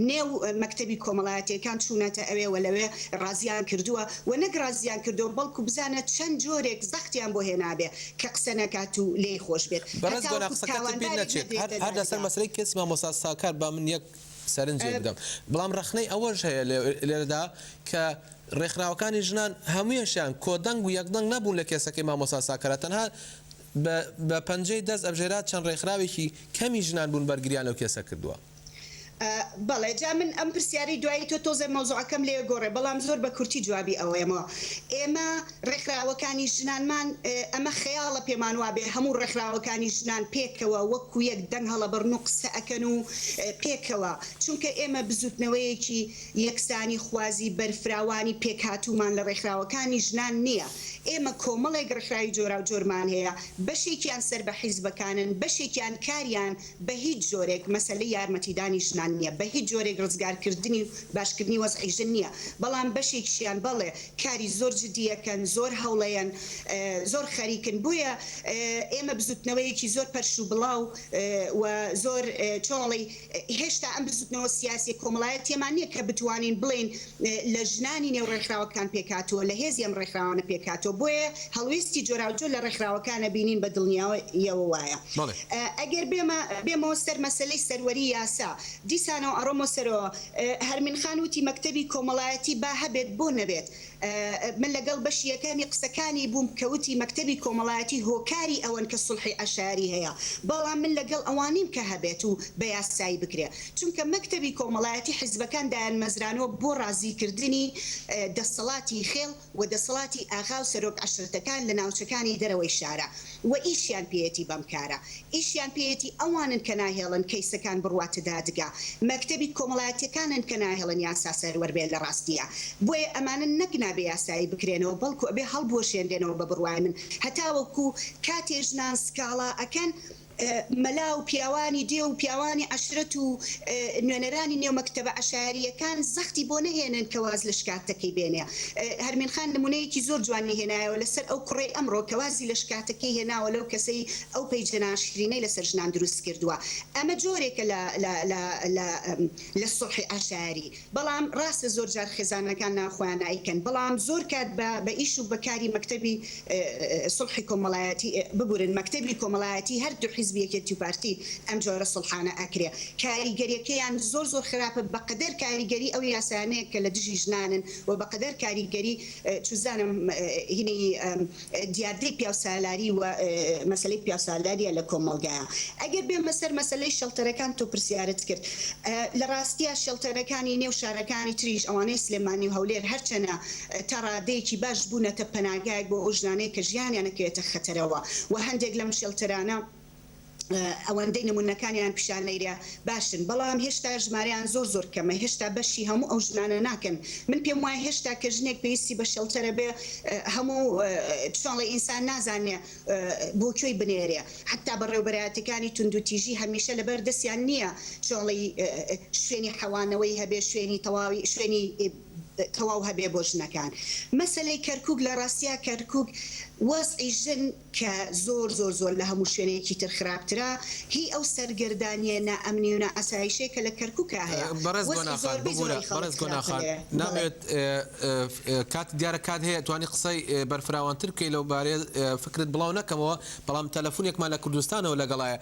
نێو مەکتەبی کۆمەڵایەتیەکان چوونەتە ئەوێ و لەوێ ڕازیان کردووە و نەک ڕازیان کردووە بەڵکو بزانە چەند جۆرێک زەختیان بۆ هێنابێ کە قسە نەکات و لێی خۆش بێت هەر لەسەر مەسەلەی کەسی مامۆستا ساکار با من یەک سەرنجێ بدەم بەڵام ڕخنەی ئەوەش هەیە لێرەدا کە ڕێکخراوەکانی ژنان هەموویەشیان کۆدەنگ و یەکدەنگ نەبوون لە کێسەکەی مامۆستا ساکارە تەنها بە پەنجەی دەست ئەبژێرات چەند ڕێکخراوێکی کەمی ژنان بوون بەرگریان لەو کێسە کردووە بەڵێ جا من ئەم پرسیاری دوایی تۆ تۆزە مەوزوعەکەم لێ گۆڕێ بەڵام زۆر بە کورتی جوابی ئەوەیەمەوە ئێمە ڕێکخراوەکانی ژنانمان ئەمە خەیاڵە پێمان وابێ هەموو ڕێکخراوەکانی ژنان پێکەوە وەکو یەک دەنگ هەڵەبڕن و قسە ئەکەن و پێکەوە چونکە ئێمە بزوتنەوەیەکی یەکسانی خوازی بەرفراوانی پێکهاتوومان لە ڕێکخراوەکانی ژنان نییە ئێمە کۆمەڵێک ڕێکخراوی جۆرا و جۆرمان هەیە بەشێکیان سەر بە حیزبەکانن بەشێکیان کاریان بە هیچ جۆرێک مەسەلەی یارمەتیدانی ژنان نییە بە هیچ جۆرێک ڕزگارکردنی و باشکردنی وەزعی ژن نییە بەڵام بەشێکیان بەڵێ کاری زۆر جدیەکەن زۆر هەوڵەیەن زۆر خەریکن بووە ئێمە بزوتنەوەیەکی زۆر پەرش و بڵاو و زۆر چۆڵی هێشتا ئەم بزوتنەوە سیاسی کۆمەڵایەتیمان نییە کە بتوانین بڵێن لە ژنانی نێو ڕێکخراوەکان پێکاتەوە لە هێزی ئەم ڕێکخراوانە پێکاتەوە بۆیە هەڵویستی جۆراوجۆر لە ڕێکخراوەکانە بینین بە دڵنیاوەیەوە وایە ئەگەر بێمەوە سەر مەسەلەی سەروەری یاسا دیسانەوە ئەڕۆمە سەرەوە هەرمینخان وتی مەکتەبی کۆمەڵایەتی با هەبێت بۆ نەبێت من لەگەڵ بەشی یەکەمی قسەکانی بووم کەوتی مەکتەبی کۆمەڵایەتی هۆکاری ئەوەن کە سڵحی عەشاری هەیە بەڵام من لەگەڵ ئەوانیم کە هەبێت و بە یاسایی بکرێ چونکە مەکتەبی کۆمەڵایەتی حیزبەکان دایان مەزرانەوە بۆ ڕازیکردنی دەسەڵاتی خێڵ و دەسەڵاتی ئاغا و سەرۆک عەشرەتەکان لە ناوچەکانی دەرەوەی شارە و ئیشیان پێیەتی بەم کارە ئیشیان پێیەتی ئەوانن کە ناهێڵن کەیسەکان بڕواتە دادگا مەکتەبی کۆمەڵایەتیەکانن کە ناهێڵن یاسا سەروەر لە ڕاستیە بۆیە ئەمانە نەکنابێ یاسایی بکرێنەوە بەڵکو ئەبێ هەڵبوەشێنرێنەوە بە بڕوای من هەتاوەکو کاتێ ژنان سکاڵا ئەکەن مەلا و پیاوانی دێ و پیاوانی عەشرەت و نوێنەرانی نێو مەکتەبە عەشاریەکان زەختی بۆ نەهێنن کە واز لە شکاتەکەی بێنێ هەرمینخان نمونەیەکی زۆر جوانی هێنایەوە لەسەر ئەو کوڕی ئەمڕۆ کە وازی لە شکاتەکەی هێناوە لەو کەسەی ئەو پەیجە ناشرینەی لەسەر ژنان دروست کردووە ئەمە جۆرێکە لە سڵحی عەشاری بەڵام ڕاستە زۆر جار خێزانەکان ناخۆیان ئەیکەن بەڵام زۆر کات بە ئیش و بەکاری مەکتەبی سڵحی کۆمەڵایەتی ببورن مەکتەبی کۆمەڵایەتی هەردوو حزبیەکەتی و پارتی ئەم جۆرە سڵحانە ئەکرێ کاریگەریەکەیان زۆر خراپە بەقدر کاریگەری ئەو یاسانەیە کە لە دژی ژنانن و بەقدر کاریگەری چزانم هینی دیاردەی پیاوسالاری و مەسلەی پیاوسالاریە لە کۆمەڵگایە ئەگەر بێمە سەر مەسلەی شەڵتەرەکان تۆ پرسیارت کرد لە ڕاستیە شەڵتەرەکانی نێو شارەکانی تریش ئەوانەی سلێمانی و هەولێر هەرچەنە تا ڕادەیەکی باش بوونەتە پەناگایەک بۆ ئەو ژنانەی کە ژیانیان نەکەوێتە خەتەرەوە و هەندێک لەم شەڵتەرانە ئەوەندەی نمونونەکانیان پیشانەیرە باشن بەڵام هێشتا ژمارەیان زۆر کەمە هێشتا بەشی هەموو ئەو ژنانە ناکەن من پێم وایە هێشتا کە ژنێک پێویستی بە شەڵتەرە بێ هەموو چۆنڵی ئینسان نازانێ بۆ کوێی بنێرێ حتا بەڕێوبەرایەتەکانی توندوتیژی هەمیشە لەبەر دەستیان نییە چۆنڵی شوێنی حەوانەوەی هەبێ شوێنی تەواوی شوێنی تەواو هەبێ بۆ ژنەکان مەسلەی کەرکووک لە ڕاستیا کەرکووک وەزعی ژن کە زۆر لە هەموو شوێنێکی تر خراپترا هی ئەو سەرگردانیە نائەمنی و نائاسایشەیە کە لە کەرکووکە هەیە بەڕێز گۆناخان نامەوێت کات دیارە کات هەیە توانی قسەی بەرفراوانتر بکەی لەو بارەیە فکرت بڵاو نەکەمەوە بەڵام تەلەفۆنێکمان لە کوردستانەوە لەگەڵایە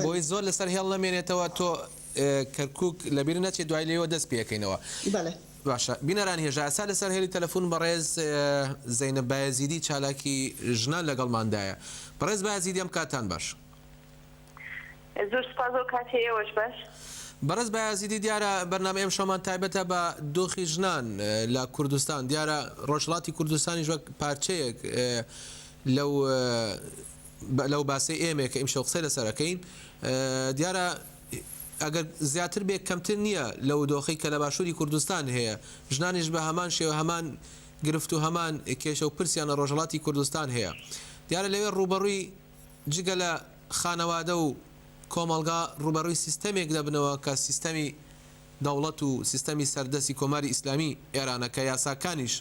بۆی زۆر لەسەر هێڵ نەمێنێتەوە تۆ کەرکووک لەبیر نەچێت دوای لێەوە دەست پێەکەینەوە باشە بینەران هێژە ئاسا لەسەر هێری تەلەفۆن بەڕێز زەینەب بایەزیدی چالاکی ژنان لەگەڵماندایە بەڕێز بایەزیدی ئەم کاتان باش زۆر سپاس و کاتێوەش باش بەڕێز بایەزیدی دیارە بەرنامە ئەم شەومان تایبەتە بە دۆخی ژنان لە کوردستان دیارە ڕۆژهەڵاتی کوردستانی ژوەک پارچەیەک لەو باسی ئێمێ کە ئیم شەو قسەی لەسەرەکەین دیارە ئەگەر زیاتر بێ کەمتر نییە لەو دۆخی کە لە باشووری کوردستان هەیە ژنانیش بە هەمان شێوە هەمان گرفت و هەمان کێشە و پرسیان لە ڕۆژهەڵاتی کوردستان هەیە دیارە لەوێ ڕوبەڕووی جگە لە خانەوادە و کۆمەڵگا ڕوبەڕووی سیستەمێک دەبنەوە کە سیستەمی دەوڵەت و سیستەمی سەردەستی کۆماری ئیسلامی ئێرانە کە یاساکانیش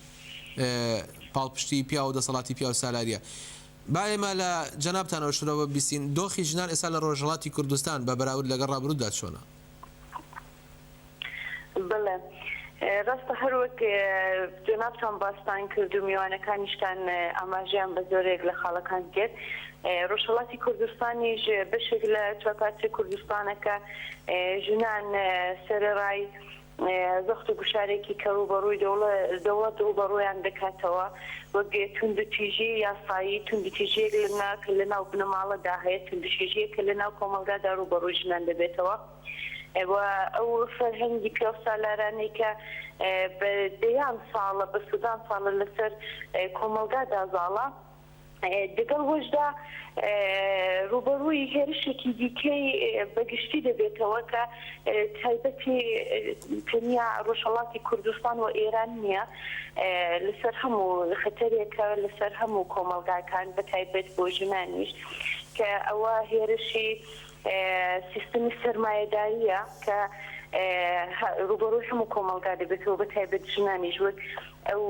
پاڵپشتی پیا و دەسەڵاتی پیا و سالاریە باێمە لە جەنابتانەوە شورەوە بیستین دۆخی ژنان ئێستا لە ڕۆژهەڵاتی کوردستان بە بەراورد لەگەڵ ڕابردوودا چۆنە؟ بڵێ ڕاستە هەروەک جەنابتان باستان کرد و میوانەکانیشتان ئاماژیان بە زۆرێک لە خاڵەکان کرد ڕۆژهەڵاتی کوردستانیش بەشێک لە چوارپارچەی کوردستانەکە ژنان سەرەڕای زەخت و گوشارێکی کە ڕوبەڕووی دەوڵەت ڕوبەڕوویان دەکاتەوە وەک توندوتیژی یاسایی توندوتیژیەک لە ناو بنەماڵەدا هەیە توندوتیژیەک کە لە ناو کۆمەڵگادا ڕوبەڕووی ژنان دەبێتەوە ئەو فەرهەنگی پیاوسالارانەی کە بە دەیان ساڵە بە سودان ساڵە لەسەر کۆمەڵگادا زاڵە دەگەڵ وەشدا ڕوبەڕووی هێرشێکی دیکەی بەگشتی دەبێتەوە کە تایبەتی تەنیا ڕۆژهەڵاتی کوردستان و ئێران نییە لەسەر هەموو خەتەرێکە لەسەر هەموو کۆمەڵگاکان بە تایبەت بۆ ژنانیش کە ئەوە هێرشی سیستمی سەرمایەداریە کە ڕوبەڕووی هەموو کۆمەڵگا دەبێتەوە بە تایبەت ژنانیش وەک ئەو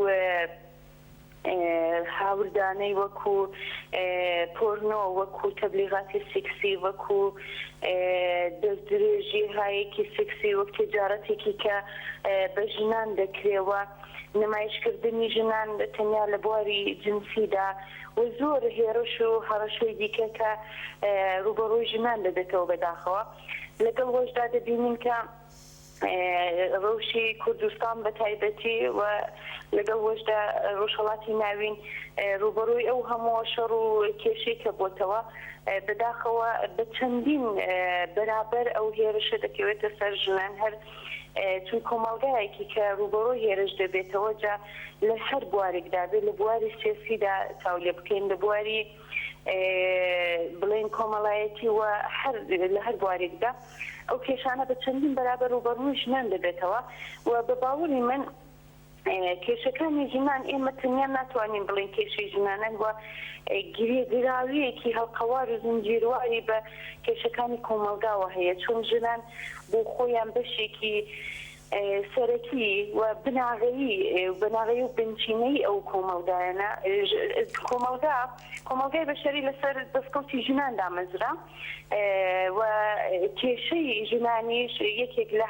هاوردانەی وەکو پۆرنۆ وەکو تەبلیغاتی سێکسی وەکو دەستدرێژی هایەکی سێکسی وەک تجارەتێکی کە بە ژنان دەکرێوە نمایشکردنی ژنان تەنیا لە بواری جنسیدا و زۆر هێرش و هەڕەشەی دیکە کە ڕوبەڕووی ژنان دەبێتەوە بەداخەوە لەگەڵ وەشدا دەبینین کە ڕەوشی کوردستان بە تایبەتی و لەگەڵ وەشدا ڕۆژهەڵاتی ناوین ڕوبەڕووی ئەو هەموو شەڕ و کێشەی کە بۆتەوە بەداخەوە بە چەندین بەرابەر ئەو هێرشە دەکەوێتە سەر ژنان هەر چون کۆمەڵگایەکی کە ڕوبەڕووی هێرش دەبێتەوە جا لە هەر بوارێکدا بێت لە بواری سیاسیدا تاولێ بکەین لە بواری بڵێن کۆمەڵایەتی و لە هەر بوارێکدا ئەو کێشانە بە چەندین بەرابەر ڕوبەڕووی ژنان دەبێتەوە و بە باوەڕی من کێشەکانی ژنان ئێمە تەنیا ناتوانین بڵێن کێشەی ژنانە وە گرێگراویەکی هەڵقەوار و زنجیرواری بە کێشەکانی کۆمەڵگاوە هەیە چون ژنان بۆ خۆیان بەشێکی سەرەکی و بناغەیی و بنچینەی ئەو کۆمەڵگایانە کۆمەڵگای بەشەری لەسەر دەستکەوتی ژنان دامەزرا و کێشەی ژنانیش یەکێک لە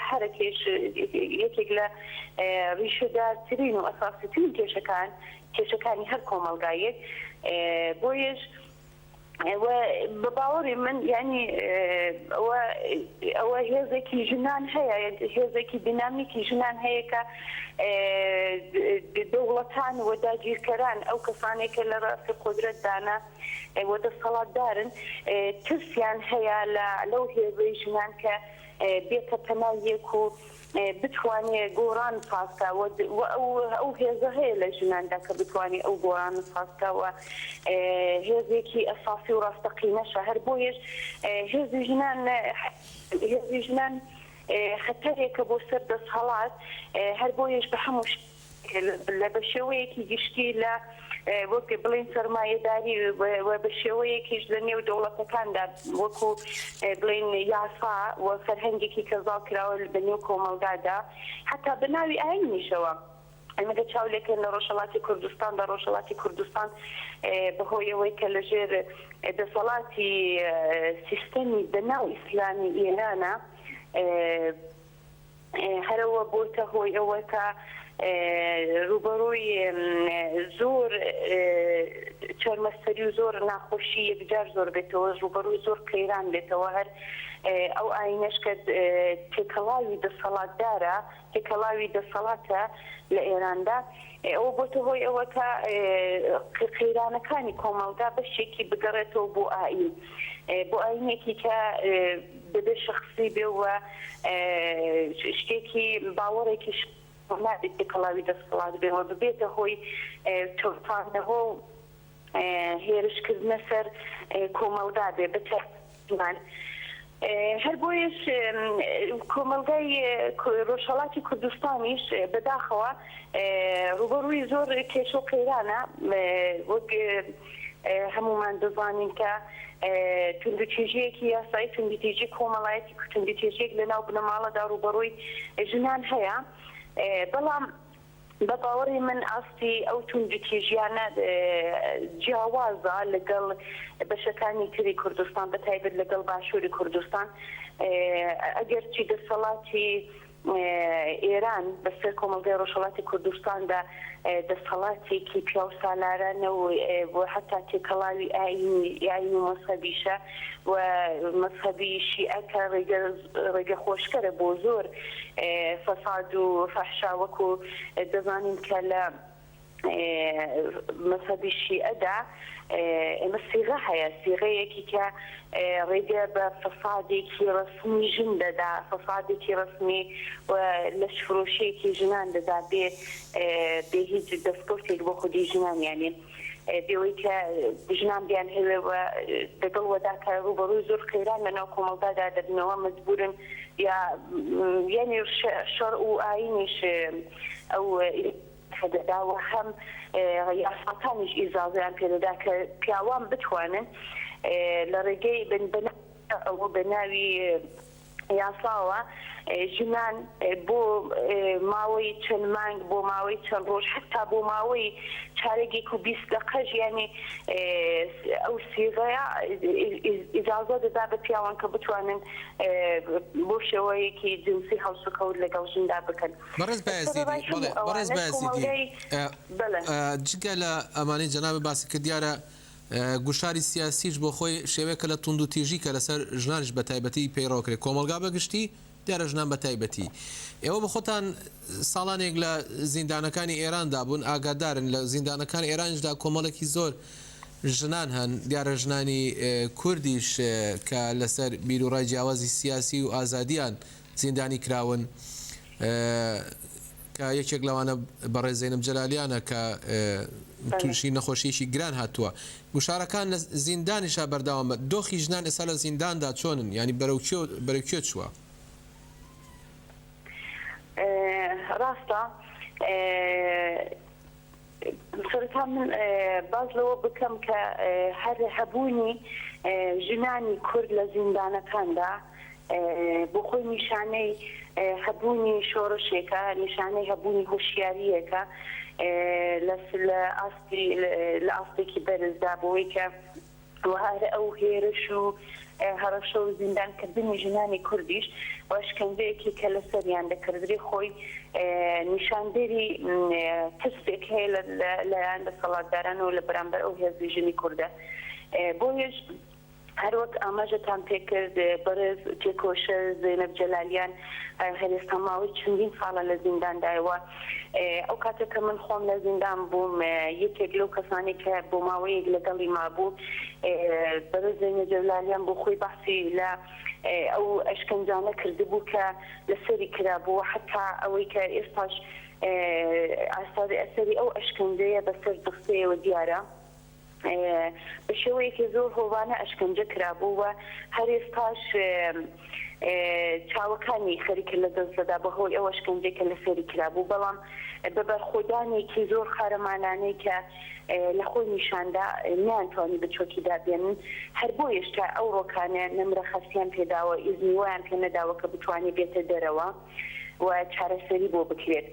یەکێک لە ڕیشەدارترین و ئەساسیترین کێشەکانی هەر کۆمەڵگایەک بۆیش بباوەڕی من ینی ئەوە هێزێکی ژنان هەیە هێزێکی دینامیکی ژنان هەیە کە دەوڵەتان و داگیرکەران ئەو کەسانێکە لە ڕاستی قودرەتدانە وە دەسەڵاتدارن ترسیان هەیە لەو هێزەی ژنان کە بێتە پەنایەک و بتوانێت گۆڕان فاستاوە ئەو هێزە هەیە لە ژناندا کە بتوانێت ئەو گۆڕان فاستاوە هێزێکی ئەساسی و ڕاستەقینەشە هەر بۆیش هێزی ژنان خەتەرێکە بۆ سەر دەسەڵات هەر بۆیش بە هەموو لە بە شێوەیەکی گشتی لە وەک بڵین سەرمایەداری بە شێوەیەکیش لە نێو دەوڵەتەکاندا وەکو بڵین یاسا و فەرهەنگێکی کەزاڵ کراوە بە نێو کۆمەلگادا حتا بە ناوی ئاینیشەوە ئەمەدە چاولێکن لە ڕۆژهەڵاتی کوردستان لە ڕۆژهەڵاتی کوردستان بەهۆیەوەی کە لەژێر دەسەڵاتی سیستەمی بەناو ئیسلامی ئێرانە هەرەوە بۆتە هۆی ئەوە کە ڕوبەڕووی زۆر چۆرمەستەری و زۆر ناخۆشی یەکجار زۆر بێتەوە ڕوبەڕووی زۆر قەیران بێتەوە هەر ئەو ئاینەش کە تێکەڵاوی دەسەڵاتدارە تێکەڵاوی دەسەڵاتە لە ئێراندا ئەوە بۆتە هۆی ئەوە کە قەیرانەکانی کۆمەڵگا بەشێکی بگەڕێتەوە بۆ ئاین بۆ ئاینێکی کە بەبێ شخصی بێ وە شتێکی باوەڕێکی نابێت تێکەڵاوی دەسەڵات بێەوە ببێتە هۆی تۆپانەوە و هێرشکردنە سەر کۆمەڵگا بێ بەتەمان هەر بۆیش کۆمەلگای ڕۆژهەڵاتی کوردستانیش بەداخەوە ڕوبەڕووی زۆر کێش و قەیرانە وەک هەمومان دەزانین کە توندوتێژیەکی یاسایی توندوتێژی کۆمەڵایەتی توندوتێژیەک لە ناو بنەماڵەدا ڕوبەڕووی ژنان هەیە بەڵام بە باوەڕی من ئاستی ئەو توندوتێژیانە جیاوازە لەگەڵ بەشەکانی تری کوردستان بەتایبەت لەگەڵ باشووری کوردستان ئەگەرچی دەسەڵاتی ئێران بەسەر کۆمەلگای ڕۆژهەڵاتی کوردستاندا دەسەڵاتێکی پیا و سالارانە و بۆ حتا تێکەڵاوی ئاین و مەسەبیشە و مەسەبی شیعەکە ڕێگە خۆشکەرە بۆ زۆر فەساد و فەحشا وەکو دەزانین کە لە مەسەبی شیعەدا ئێمە سیغە هەیە سیغەیەکی کە ڕێگە بە فەسادێکی ڕسمی ژن دەدا فەسادێکی ڕسمی و لەش فرۆشیەکی ژنان دەدا بێ هیچ دەستکەوتێک بۆ خودی ژنانیانێ بێەوەی کە ژنان بیان هەوێەوە دەگەڵ وەدا کە ڕوبەڕووی زۆر قەیران لەناو کۆمەڵگادا دەبنەوە مەجبورن یعنی شەڕع و ئاینیش ئەو دەداوە هەم یاساکانیش ئیزازیان پێدەدا کە پیاوان بتوانن لە ڕێگەی ئەوە بە ناوی یاساوە ژنان بۆ ماوەی چەند مانگ بۆ ماوەی چەند ڕۆژ حتا بۆ ماوەی چارێکێک و 20 دقەش ینی ئەو سیغەیە ئیجازە دەدا بە پیاوان کە بتوانن بۆ شێوەیەکی جنسی هەڵسوکەوت لەگەڵ ژندا بکەن. بەڕێز بایەزیدی جگە لە ئەمانەی جەنابە باسی کرد دیارە گوشاری سیاسیش بۆ خۆی شێوەیەکە لە توندوتێژی کە لەسەر ژنانش بە تایبەتی پەیڕۆکرێت کۆمەلگا بەگشتی دیارە ژنان بە تایبەتی ئێوە بە خۆتان ساڵانێک لە زیندانەکانی ئێراندا بوون ئاگادارن لە زیندانەکانی ئێرانشدا کۆمەڵێکی زۆر ژنان هەن دیارە ژنانی کوردیش کە لەسەر بیرروڕای جیاوازی سیاسی و ئازادیان زیندانی کراون کە یەکێک لەوانە بەڕێز زەینەب جەلالیانە کە تووشی نەخۆشیشی گران هاتووە گوشارەکان لە زیندانیشا بەرداوامە دۆخی ژنان ئێستا لە زینداندا چۆنن ینی بەرەوکوێ چووە؟ ڕاستە سەرەتا من باز لەوە بکەم کە هەر هەبوونی ژنانی کورد لە زیندانەکاندا بۆ خۆی نیشانەی هەبوونی شۆڕشێکە نیشانەی هەبوونی هۆشیاریەکە لە ئاستێکی بەرزدا بۆی کە هەر ئەو هێرش و هەڕەشە و زیندانکردنی ژنانی کوردیش واشکەنجەیەکی کە لە سەریان دەکردری خۆی نیشاندێری تستێک هەیە لەلایەن دەسەڵاتداران و لە بەرامبەر ئەو هێزی ژنی کووردە بۆیش هەروەک ئاماژەتان پێکرد بەڕێز تێکۆشە زێنەب جەلالیان هەرێستا ماوەی چەندین ساڵە لە زینداندایەوە ئەو کاتێککە من خۆم لە زیندان بووم یەکێک لەو کەسانی کە بۆ ماوەیەک لەگەڵی مابوو بەڕێز زێنەب جەلالیان بۆ خۆی باسی لە ئەو ئەشکەنجانە کردبوو کە لەسەری کرابووە حتا ئەوەی کە ئێستاش ئەسەری ئەو ئەشکەنجەیە بەسەر دەستەیەوە دیارە بە شێوەیەکی زۆر هۆوانە ئەشکەنجە کرابووە هەر ئێستاش چاوەکانی خەریکە لە دەستدەدا بەهۆی ئەو ئەشکەنجەی کە لەسەری کرابوو بەڵام بە بەرخۆدانێکی زۆر خارەمانانەی کە لە خۆی نیشاندا نانتوانی بچۆکی دابێنن هەر بۆ هێشتا ئەو ڕۆکانە نەمرەخەستیان پێداوە ئیزنی وایان پێ نەداوە کە بتوانێت بێتە دەرەوە و چارەسەری بۆ بکرێت.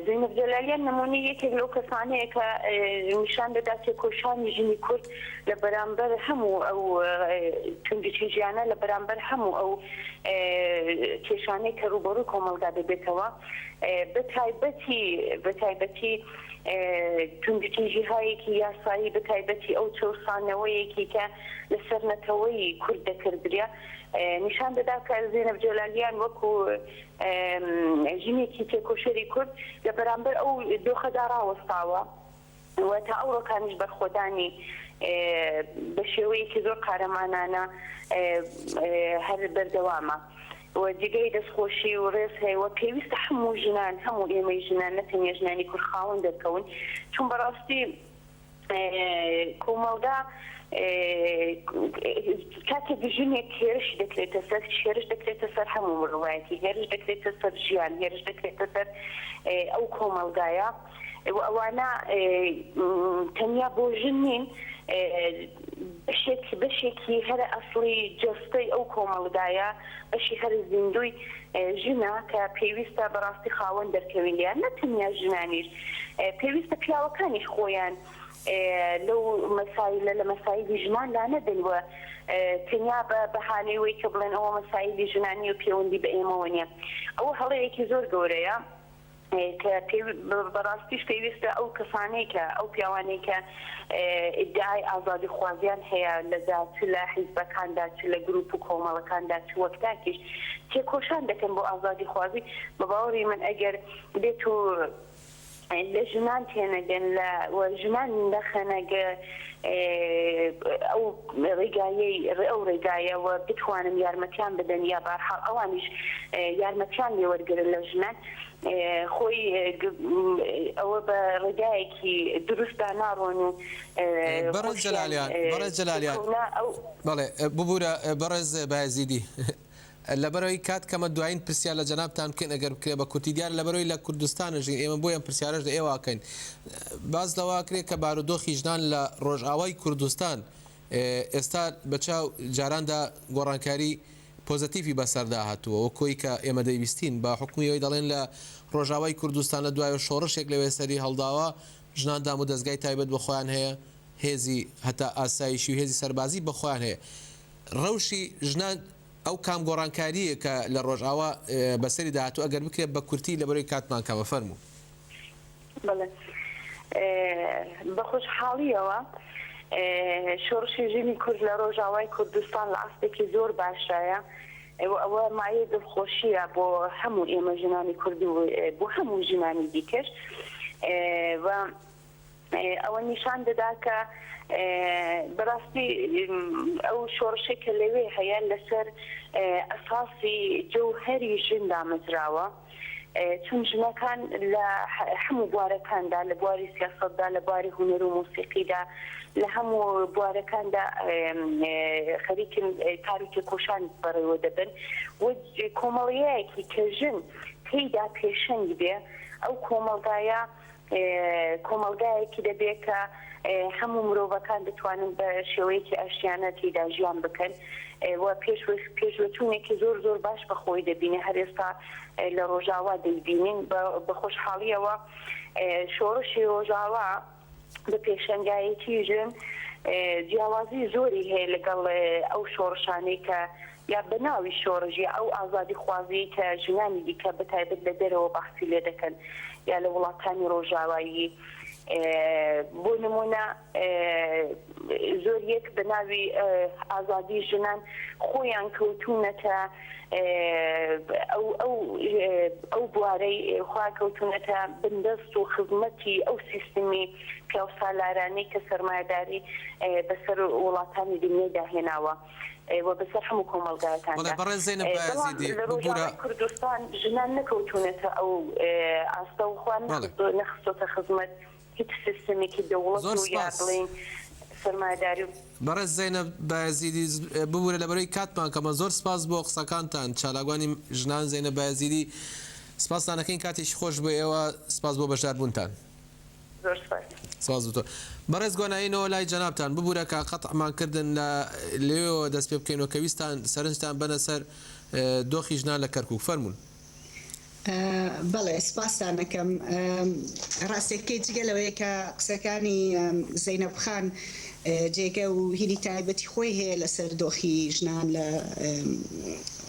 زێنەب جەلالیان نمونە یەکێک لەو کەسانەیە کە نیشان دەدا تێکۆشانی ژنی کورد لە بەرامبەر هەموو ئەو توندچێژیانە لە بەرامبەر هەموو ئەو کێشانەی کە ڕوبەڕووی کۆمەلگا دەبێتەوە بەتایبەتی توندچێژی هایەکی یاسایی بەتایبەتی ئەو چەسانەوەیەکی کە لەسەر نەتەوەی کورد دەکردرا نیشان دەدا کە زێنەب جەلالیان وەکو ژنێکی تێکۆشەری کورد لە بەرامبەر ئەو دۆخەدا ڕاوەستاوە و تا ئەو ڕۆکانیش بەرخۆدانی بە شێوەیەکی زۆر قارەمانانە هەر بەردەوامە و جگەی دەستخۆشی و ڕێز هەیەوە پێویستە هەموو ژنان هەموو ئێمەی ژنان نەتەنیا ژنانی کورد خاوەن دەکەون چون بەڕاستی کۆمەلگا کاتێک ژنێک هێرش دەکرێتە سەر هێرش دەکرێتە سەر هەموو مرۆڤایەتی هێرش دەکرێتە سەر ژیان هێرش دەکرێتە سەر ئەو کۆمەلگایە و ئەوانە تەنیا بۆ ژن نین بەشێکی هەرە ئەسڵی جەستەی ئەو کۆمەلگایە بەشی هەر زیندوی ژنە کە پێویستە بەڕاستی خاوەن دەرکەوین لیان نەتەنیا ژنانیش پێویستە پیاوەکانیش خۆیان لەو مەسایلە لە مەسایلی ژنان لا نەدەنوە تەنیا بە بەهانەی کە بڵێن ئەوە مەسایلی ژنانی و پەیوەندی بە ئێمەوە نیە ئەوە هەڵەیەکی زۆر گەورەیە کە بەڕاستیش پێویستە ئەو کەسانەی کە ئەو پیاوانەی کە ئیدعای ئازادی خوازیان هەیە لەدا چ لە حیزبەکاندا چ لە گروپ و کۆمەڵەکاندا چ وەکتاکیش تێکۆشان دەکەن بۆ ئازادی خوازی بە باوەڕی من ئەگەر بێت و لە ژنان تێنەگەن لە ژنان نەخەنەگە ئەو ڕێگایەوە بتوانم یارمەتیان بدەن یا بارحاڵ ئەوانیش یارمەتیان لێوەرگرن لە ژنان خۆی ئەوە بە ڕێگایەکی دروستدا ناڕۆن و بەڕێز جەلالیان بەڵێ ببوورە بەڕێز بایزیدی لەبەرەوەی کات کەمە دوایین پرسیار لە جەنابتان بکەین ئەگەر بکرێ بە کورتی دیار لەبەرەوەی لە کوردستانژین ئێمە بۆ ئەم پرسیارەش ئێواکەین باز لەواکرێت کە بارودۆخی ژنان لە ڕۆژئاوای کوردستان ئێستا بەچاو جاراندا گۆڕانکاری پۆزتیفی بەسەردا هاتووە وە کۆی کە ئێمە دەیویستین با حکومیەوەی دەڵێن لە ڕۆژاوای کوردستان لە دوایە شۆڕشێک لەوێ سەری هەڵداوە ژنان دام و دەستگای تایبەت بە خۆیان هەیە هێزی هەتا ئاسایشی و هێزی سەربازی بە خۆیان هەیە ڕەوشی ژنان ئەو کام گۆڕانکاریە کە لە ڕۆژئاوا بەسەری داهاتوو ئەگەر بکرێت بە کورتی لەبەرەوەی کاتمان کەمە فەرموو بە خۆشحاڵیەوە شۆڕشی ژنی کورد لە ڕۆژاوای کوردستان لە ئاستێکی زۆر باشایە ئەوە مایە دڵخۆشیە بۆ هەموو ئێمە ژنانی کوردی و بۆ هەموو ژنانی دیکەش و ئەوە نیشان دەدا کە بەڕاستی ئەو شۆڕشێک کە لەوێ هەیە لەسەر ئەساسی جەوهەری ژن دامەزراوە چون ژنەکان لە هەموو بوارەکاندا لە بواری سیاسەتدا لە بواری هونەر و موسیقیدا لە هەموو بوارەکاندا خەریکن تاریکی کۆشان بەڕێوە دەبن و کۆمەڵیەیەکی کە ژن تێیدا پێشەنگ بێ ئەو کۆمەلگایەکی دەبێت کە هەموو مرۆڤەکان دەتوانن بە شێوەیەکی ئاشیانە تێیدا ژیان بکەن و پێشوەچوونێکی زۆر زۆر باش بەخۆی دەبینێ هەر ئێستا لە ڕۆژاوا دەیبینین بە خۆشحاڵیەوە شۆڕشی ڕۆژاوا بە پێشەنگایەتی ژن جیاوازی زۆری هەیە لەگەڵ ئەو شۆڕشانەی کە یا بەناوی شۆڕژی ئەو ئازادی خوازی کە ژنانی دیکە بەتایبەت لە دەرەوە باسی لێ دەکەن یا لە وڵاتانی ڕۆژاوایی بۆ نمونە زۆر یەک بە ناوی ئازادی ژنان خۆیان کەوتونەتە ئەو بوارەی خوا کەوتونەتە بندەست و خزمەتی ئەو سیستمی پیاو سالارانەی کە سەرمایه‌داری بەسەر وڵاتانی دنیادا هێناوە و بەسەر هەموو کۆمەڵگایەکاندا. لە ڕۆژاوای کوردستان ژنان نەکەوتونەتە ئەو ئاستە و خوا نەخستۆتە خزمەت هیچ سیستمێکی دەوڵەت و یا بڵێن سەرمایه‌داری. بەڕێز زەینەب بایەزیدی ببوورە لەبەرەوەی کاتمان کەمە زۆر سپاس بۆ قسەکانتان چالاگوانی ژنان زەینەب بایەزیدی سپاستان دەکەین کاتێکی خۆش بۆ ئێوە سپاس بۆ بەشداربوونتان. زۆر سپاس بۆ تۆ. بەڕێز گۆنایینەوە لای جەنابتان ببوورە کە قەتعمان کردن لێەوە دەست پێ بکەینەوە کە ویستان سەرنجتان بەنە سەر دۆخی ژنان لە کەرکووک فەرموون. بەڵێ سپاسان دەکەم ڕاستێکەکەی جگەلەوەی کە قسەکانی زەینەب خان جێگە و هیری تایبەتی خۆی هەیە لەسەر دۆخی ژنان لە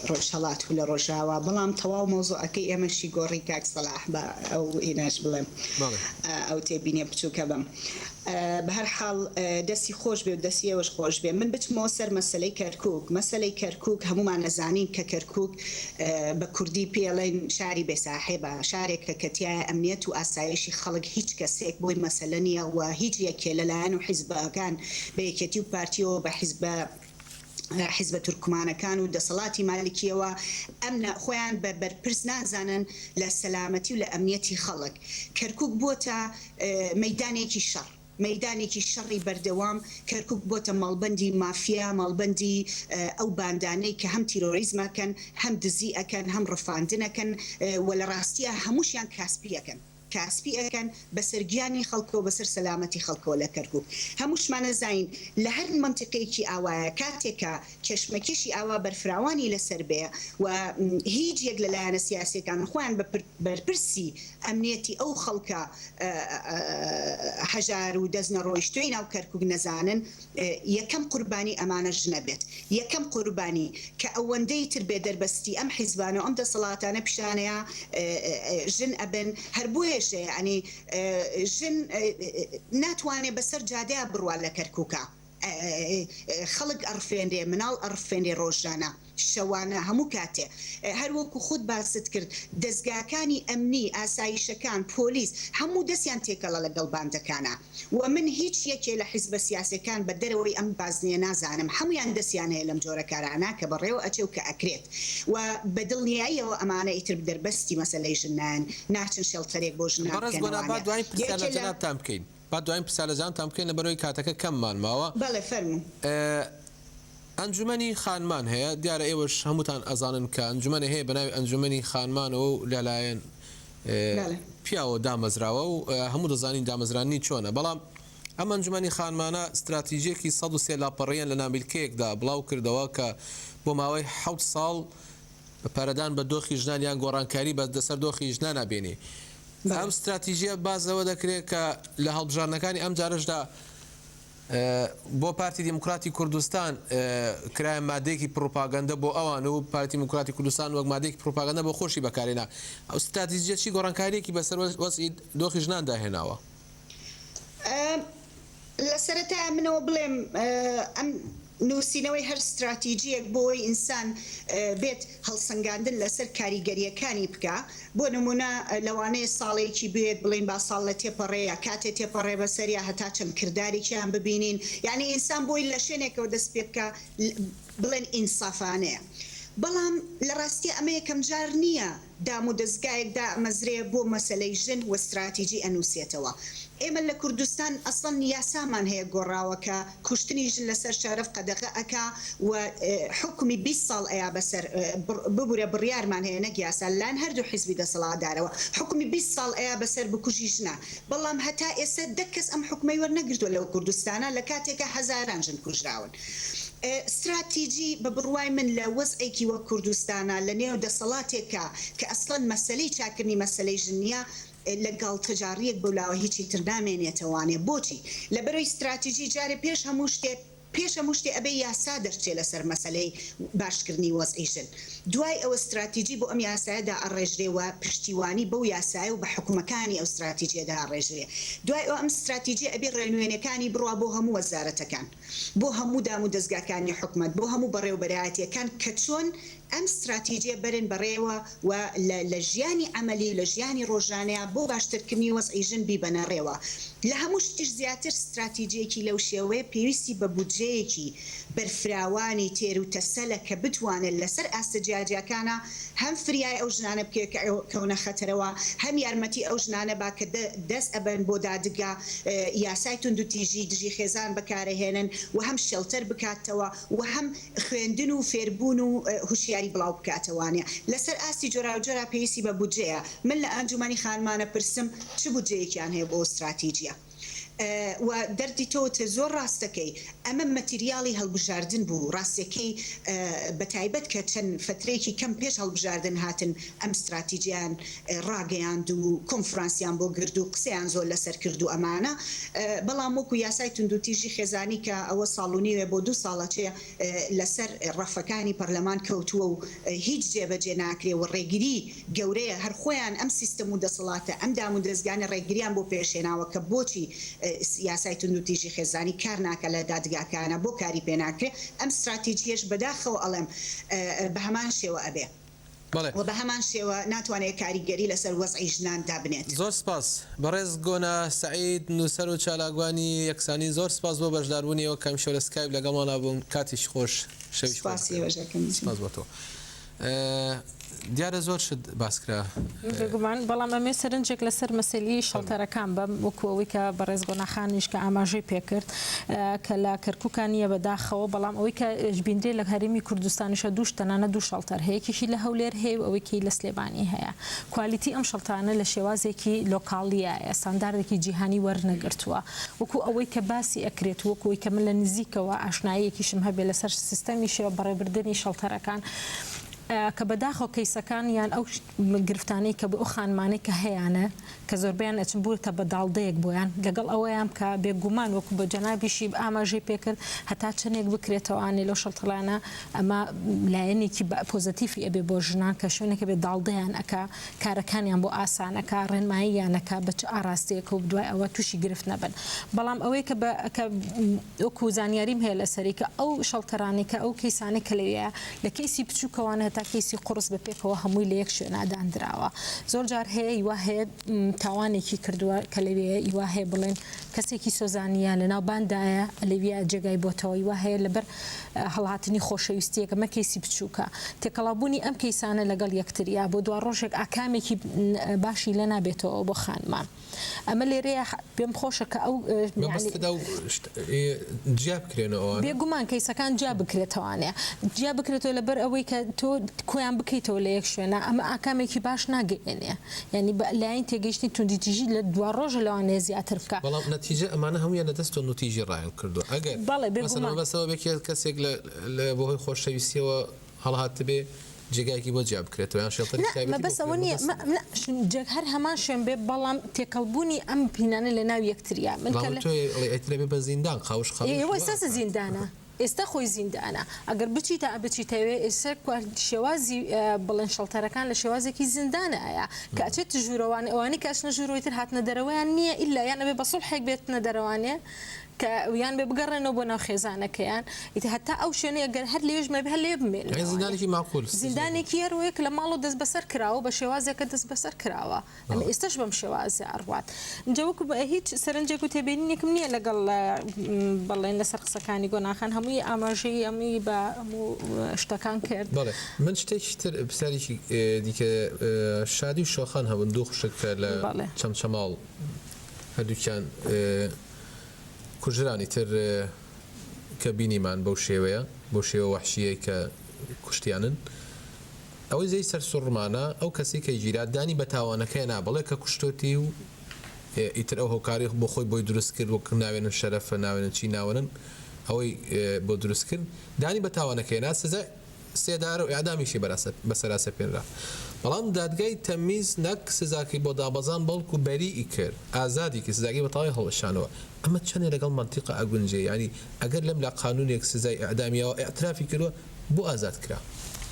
ڕۆژهەڵات و لە ڕۆژاوە بەڵام تەواو مۆزوعەکەی ئێمەشی گۆڕی کاک سەلاح بە ئەو ئیناش بڵێم ئەو تێبینێ بچووکە بم. بە هەر حاڵ دەستی خۆش بێ و دەستی ئێوەش خۆش بێ. من بچمەوە سەر مەسەلەی کەرکووک. مەسەلەی کەرکووک هەمومان نەزانین کە کەرکووک بە کوردی پێڵێن شاری بێساحێبە، شارێکە کە تایە ئەمنیەت و ئاسایشی خەڵک هیچ کەسێک بۆی مەسەلە نییە و هیچ یەکێ لەلایەن و حیزبەکان بە یەکێتی و پارتیەوە بە حیزبە تورکمانەکان و دەسەڵاتی مالکیەوە ئەم خۆیان بە بەرپرس نازانن لە سەلامەتی و لە ئەمنیەتی خەڵک. کەرکووک بووە مەیدانێکی شەڕ، مەیدانێکی شەڕی بەردەوام. کەرکووک بۆتە ماڵبەندی مافیا، ماڵبەندی ئەو باندانەی کە هەم تیرۆریزمەکەن، هەم دزی ئەکەن، هەم ڕفاندنەکەن و لە ڕاستیە هەمووشیان کاسپیەکەن. کاسپی ئەەکەن بەسەر گیانی خەڵکەوە بەسەر سەلامەتی خەڵکەوە لە کەرکووک. هەمووشمانە زین لە هەر منتیقەیەکی ئاوایە کاتێکە کێشمەکێشی ئاوا بەرفراوانی لەسەر بێ و هیچ یەک لەلایەنە سیاسیەکان خۆیان بەرپرسی ئەمنیەتی ئەو خەڵکە هەژار و دەزنە ڕۆیشتوی ناو کەرکووک نەزانن، یەکەم قوربانی ئەمانە ژنە بێت. یەکەم قوربانی کە ئەوەندەی تر بێ دەربەستی ئەم حیزبانە و ئەم دەسەڵاتانە پیشانەیە ژن ئەبن. هەر بۆیە ینی ژن ناتوانێت بەسەر جادەیە بڕوا لە کەرکووکە. خەڵک ئەڕفێنێ، مناڵ ئەڕفێنێ ڕۆژانە شەوانە هەموو کاتێ. هەروەکو خود باست کرد دەستگاکانی ئەمنی ئاسایشەکان پۆلیس هەموو دەستیان تێکەڵە لەگەڵ باندەکانە و من هیچ یەکێ لە حیزبە سیاسەکان بە دەرەوەی ئەم بازنیە نازانم. هەمویان دەستیان هەیە لەم جۆرە کارانە کە بەڕێوە ئەچێ و کە ئەکرێت و بەدڵنیاییەوە ئەمانە ئیتر دەربەستی مەسەلەی ژنان ناچن شێڵتەرێک بۆ ژنان بکەین. با دوایین پرسیارەجانتان بکەین لەبەرەوەی کاتەکە کەممان ماوە. بەڵێ فەرموو. ئەنجومەنی خانمان هەیە، دیارە ئێوەش هەمووتان ئەزانن کە ئەنجومەنە هەیە بەناوی ئەنجومەنی خانمانەوە و لەلایەن پیاوە دامەزراوە و هەموو دەزانین دامەزرانی چۆنە. بەڵام ئەم ئەنجومەنی خانمانە استراتیژیەکی 103 لاپەڕیان لە ناملکەیەکدا بڵاو کردەوە کە بۆ ماوەی 7 ساڵ پارەدان بە دۆخی ژنان یان گۆڕانکاری بە دەسەر دۆخی ژنان نابێنێ. ئەم استراتیژیە بازەوە دەکرێت کە لە هەڵبژارنەکانی ئەم جارشدا بۆ پارتی دیموکراتی کوردستان کرایە مادێکی پروپاگەندە بۆ ئەوان و پارتی دیموکراتی کوردستان وەک مادێکی پروپاگەندە بۆ خۆشی بەکارێنا. ئەو استراتیژیەی گۆڕانکاریەکی بەسەر وەزئی دۆخی ژناندا هێناوە. لە سەرەتا منەوە بڵێم ئەم نووسینەوەی هەر استراتیژیەک بۆی ئینسان بێت هەڵسەنگاندن لەسەر کاریگەریەکانی بکە. بۆ نمونە لەوانەیە ساڵێکی بێت بڵین با ساڵ لە تێپەڕەیە کاتێ تێپەڕێ بەسەریا هەتا چەند کردارێکیان ببینین. یعنی ئینسان بۆی لە شوێنێکەوە دەست پێ بکە بڵێن ئینسافانەیە. بەڵام لە ڕاستی ئەمە یەکەم جار نییە دام و دەستگایەکدا مەزرێ بۆ مەسەلەی ژن و استراتیژی ئەنووسێتەوە. ئێمە لە کوردستان ئەسڵەن یاسامان هەیە گۆڕاوەکە کوشتنی ژن لەسەر شارەف قەدەغە ئەکا و حکومی 20 ساڵ ئەیا بەسەر ببوورە بڕیارمان هەیە نەک یاسا لان هەردوو حیزبی دەسەڵاتدارەوە حکومی 20 ساڵ ئەیا بەسەر بکوژی ژنە. بەڵام هەتا ئێستا دەکەس ئەم حکومەی وەرنەگرتووە لەو کوردستانە لە کاتێکە هەزاران ژن کوژراون. استراتیژی بە بڕوای من لە وەزعێکی وە کوردستانە لە نێو دەسەڵاتێکە کە ئەسڵەن مەسەلەی چاکردنی مەسەلەی ژنیە لەگەڵ تجاریەک بەولاوە هیچی تر نامێنێتەوانێ. بۆچی؟ لەبەرەوەی استراتیژی جارێ پێش هەموو شتێک پێش هەموو شتێ ئەبێ یاسا دەرچێت لەسەر مەسەلەی باشکردنی وەزعی ژن. دوای ئەوە استراتیژی بۆ ئەم یاسایەدا ئەڕێژرێەوە پشتیوانی بەو یاسایە و بە حکوومەکانی ئەو استراتیژیەدا ئەڕێژرێ. دوای ئەو ئەم استراتیژی ئەبێ ڕێنوێنەکانی بڕوا بۆ هەموو وەزارەتەکان، بۆ هەموو دام و دەستگاکانی حکومەت، بۆ هەموو بەڕێوەبەرایەتیەکان کە چۆن ئەم استراتیژیە بەرن بەڕێوە و لە ژیانی عملی لە ژیانی ڕۆژانەیە بۆ باشترکردنی وەزعی ژن بیبەنە ڕێوە. لە هەموو شتیش زیاتر استراتیژیەکی لەو شێوەیە پێویستی بە بودجەیەکی بەرفراوانی تێر و تەسەلە کە بتوانێت لەسەر ئاستە جیاجیەکانە هەم فریای ئەو ژنانە بکێت کە کەونە خەتەرەوە، هەم یارمەتی ئەو ژنانە با کە دەست ئەبەن بۆ دادگا یاسای تونند و تیژی دژی خێزان بەکارەهێنن و هەم شەلتەر بکاتەوە و هەم خوێندن و فێربوون و هوشیاری بڵاو بکاتەوانێ. لەسەر ئاستی جۆرا و جۆرا پێویستی بە بودجەیە. من لە ئەنجومەنی خانمانە پرسم چ بودجەیەکیان هەیە بۆ استراتیژیە. و دەردی تۆتە زۆر ڕاستەکەی ئەمە مەتریاڵی هەڵبژاردن بوو، ڕاستەکەی بەتایبەت کە چەند فترێکی کەم پێش هەڵبژاردن هاتن ئەم استراتیژیان ڕاگەیاند و کۆنفرانسیان بۆ گرد و قسەیان زۆر لەسەر کرد و ئەمانە. بەڵام وەکو یاسای تونند و تیژی خێزانی کە ئەوە ساڵونیوێ بۆ 2 ساڵەچێ لەسەر ڕەفەکانی پەرلەمان کەوتووە و هیچ جێبەجێ ناکرێ و ڕێگیری گەورەیە هەر خۆیان ئەم سیستەم و دەسەڵاتە ئەم دام و دەستگانە ڕێگریان بۆ پێشێناوە کە بۆچی یاسای تونند و تیژی خێزانی کار ناکە لە دادگاکانە بۆ کاری پێ ناکرێ. ئەم استراتیژیەش بەداخەوە ئەڵێم بە هەمان شێوە ئەبێ و بە هەمان شێوە ناتوانێت کاریگەری لەسەر وەزعی ژنان دابنێت. زۆر سپاس بەڕێز گۆنا سعید نووسەر و چالاگوانی یەکسانی، زۆر سپاس بۆ بەشداربوونیەوە کەم شەو لە سکایپ لەگەڵمانە بوون. کاتیش خۆش، شەویش سپاس بۆ تۆ. دیارە زۆر شت باسکرا بگومان، بەڵام ئەمێ سەرنجێک لەسەر مەسەلی شەڵتەرەکان بەم وەکوەوەی کە بەڕێز گۆناخانیش کە ئاماژەی پێکرد کە لە کەرکووکانیە بەداخەوە، بەڵام ئەوەی کە ژبیندرێ لە هەرێمی کوردستانیشە دووش تەنانە 2 شەڵتەر هەیەکیشی لە هەولێر هەیە و ئەوەیکی لە سلێمانی هەیە. کوالیتی ئەم شەڵتانە لە شێوازێکی لۆکاڵیە، سانداردێکی جیهانی وەرنەگرتووە. وەکو ئەوەی کە باسی ئەکرێت، وەکوی کە من لە نزیکەوە ئاشناییەکیشم هەبێ لەسەر سیستەمی شێوە بەڕێبردننی شەڵتەرەکان کە بەداخۆ کەیسەکان یان ئەو گرفتانەی کە بۆ ئەو خانمانەی کە هەیەە کە زۆربیان ئەچن بووتە بە داڵدەیەک بۆیان لەگەڵ ئەوەیان کە بێگومان وەکو بە جەنابیشی ئاماژەی پێکرد هەتا چنێک بکرێتەوەوانێ لەو شەڵتەڵانە ئەمە لایەنێکی پۆزتیفی ئەبێ بۆ ژنان کە شوێنێکە بێ داڵدەیان ئەکا کارەکانیان بۆ ئاسانەکە ڕێنماییانەکە بە چ ئاراستەیەکە و دوای ئەوە تووشی گرفت نەبن. بەڵام ئەوەی کە وەکو زانیاریم هەیە لەسەری کە ئەو شەڵتەرانی کە ئەو کەیسانی کە لەوەیە لە کەیسی بچووکەوانە تا کەیسی قورس بە پێکەوە هەمووی لە یەک شوێنادانراوە. زۆر جار هەیە یوا هەیە تاوانێکی کردووە کە لەوێ یوا هەیە بڵێن کەسێکی سۆزانیە لە ناوباندایە لەوێ جێگای بۆتەوە، یوا هەیە لەبەر هەڵهاتنی خۆشەویستیەکە مە کەیسی بچووکە تێکەڵابوونی ئەم کەیسانە لەگەڵ یەکتریا بۆ دوا ڕۆژێک ئاکامێکی باشی لە نابێتەوە بۆ خانمان. ئەمە لێرەیە پێم خۆشە کە ئەو جیا بکرێنەوە بێگومان کەیسەکان جیا بکرێتەوانێ جیا بکرێتەوە لەبەر ئەوەی کە تۆ کۆیان بکەیتەوە لە یەک شوێنە ئەمە ئاکامێکی باش ناگەێنێ، ینی لایەن تێگەیشتنی توندیتیژی لە 2 ڕۆژە لەوانەیە زیاتر بکە. بەڵام نەتیجە ئەمانە هەمویان لەدەست و نوتیژی ڕایل کردو. ئەگەر بەسەوە بێکی کەسێک لە بۆهۆی خۆشەویستیەوە هەڵهات بێ جێگایکی بۆ جیا بکرێتەوە یان شێڵتەری بەسەوە نییە جێک هەر هەمان شوێن بێ، بەڵام تێکەڵبوونی ئەم پینانە لە ناو یەکتریا ئەترێ بە زیندان قاوش ئێستا زیندانە. ئێستا خۆی زیندانە ئەگەر بچیتە بچیتەوێ ئێستا شێوازی بڵێن شەڵتەرەکان لە شێوازێکی زیندانە ئایا کە ئەچێت ژوورەوان ئەوانی کەچنە ژوورۆیتر هاتنە دەرەوەیان نییە ئیلا یان ئەبێ بە سوڵحێک بێتنە دەرەوانێ کە یان بێ بگەڕێنەوە بۆ ناو خێزانەکەیان ئیتر هەتا ئەو شوێنەیە گەر هەر لێژ مەبێ هەر لێ بمێن زیندانێکی معقول زیندانێکی هەروەیەک لە ماڵ و دەست بەسەر کراوە بە شێوازێکە دەست بەسەر کراوە. ئەمە ئێستاش بەم شێوازە ئەڕوات جەوەکو بە هیچ سەرنجێک و تێبینینێکم نییە لەگەڵ بەڵێن لەسەر قسەکانی گۆناخان هەمووی ئاماژەی ئەمووی بە هەموو شتەکان کرد. بەڵێ من شتێکی تر پرسیارێکی دیکە شادی و شۆخان هەبن دوو خوشکە لە چەمچەماڵ هەردووکیان کوژرانی تر کە بینیمان بەو شێوەیە بۆ شێوە وەحشیەی کە کوشتیانن ئەوەی زەی سەر سوڕمانە ئەو کەسی کە گیراتدانی بە تاوانەکەی نابڵێ کە کوشتۆتی و ئیتر ئەو هۆکاری بۆ خۆی بۆی دروست کرد وەک ناوێنن شەرەفە ناوێنن چی ناوەنن ئەوەی بۆ دروست کرد دانی بە تاوانەکەی نا سزا سێدار و ئیعدامیشی بەسەراسە پێنرا بەڵام دادگای تەمیز نەک سزاکەی بۆ دابەزان بەڵکو بەریئی کرد ئازادی کە سزاکی بەتەواوی هەڵەشانەوە ئەمە چەندێ لەگەڵ منتیقە ئەگونجێ ینی ئەگەر لەم لە قانونێک سزای ئیعدامیەوە ئاعترافی کردووە بۆ ئازاد کرا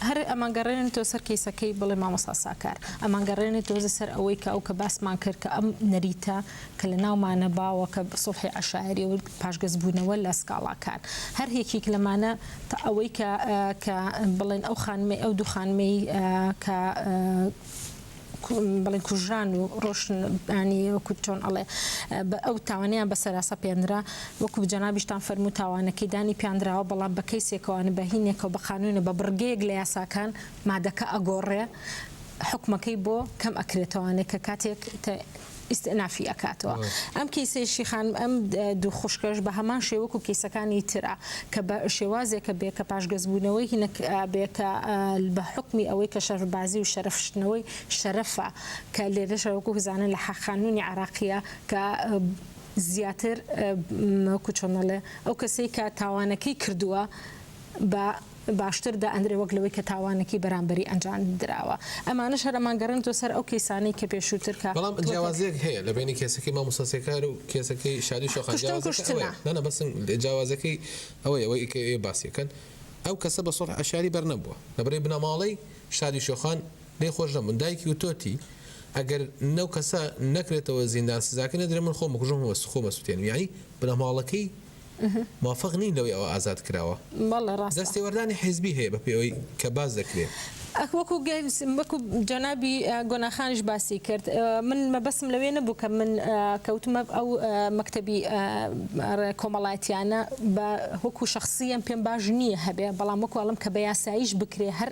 هەر ئەمانگەڕێنن تۆ سەر کەیسەکەی بڵێ مامۆستا ساکار ئەمانگەڕێنێت تۆزە سەر ئەوەی کە ئەو کە باسمان کرد کە ئەم نەریتە کە لە ناومانە باوە کە سڵحی عەشایری و پاشگەزبوونەوە لە سکاڵاکان هەر هێکێک لەمانە تا ئەوەی کە بڵێن ئەو خانمەی ئەو دوو خانمەی کە بڵێن کوژران و ڕۆشنانی وەکو چۆن ئەڵێ ئەو تاوانیان بەسەراسە پێنرا وەکو جەنابیشتان فەرموو تاوانەکەی دانی پیانراوە بەڵام بە کەیسێکەوەوانە بە هینێکەوە بە قانونە بە بڕگەیەک لە یاساکان مادەکە ئەگۆڕێ حکومەکەی بۆ کەم ئەکرێتەوانێت کە کاتێک ئیسئنافی ئەکاتەوە ئەم کەیسەی خان ئەم دوو خوشکەش بە هەمان شێوەکو کەیسەکانی ترا کە بە شێوازێکە بێ کە پاشگەزبوونەوەی هینەک بێکە بە حکمی ئەوەی کە شەربازی و شەرەفشتنەوەی شەرەفە کە لێرەش وەکو بزانن لە قانونی عراقیە کە زیاتر وەکو چۆنەڵێ ئەو کەسەی کە تاوانەکەی کردووە بە باشتر دا ئەندرێ وەک لەوەی کە تاوانێکی بەرامبەری ئەنجام درراوە ئەمانش هەرەمانگەڕن تۆ سەر ئەو کەیسانەی کە پێشووتر کە بەڵام جیاوازێک هەیە لە بینی کێسەکەی مامۆستاسیەکار و کێسەکەی شادی شۆخان بەسن جیاوازەکەی ئەوەی باسیەکەن ئەو کەسە بە سڵح عەشایری بەرنەبووە لەبەرەی بنەماڵەی شادی شۆخان لێ خۆش نەبوون دایکی و تۆتی ئەگەر نەو کەسە نەکرێتەوە زیندان سزاکە نەدرێ من خۆم خۆمە سووتێنم یعنی بنەماڵەکەی موافق نین لەوەی ئەوە ئازاد کراوە دەستێوەردانی حیزبی هەیە بە پێوەی کە باز دەکرێت وەکو جەنابی گۆناخانش باسی کرد من مەبەسم لەوێ نەبوو کە من کەوتمە ئەو مەکتەبی کۆمەڵایەتیانە بە وەکو شخصیان پێم باش نییە هەبێ بەڵام وەکو ئەڵم کە بە یاساییش بکرێ هەر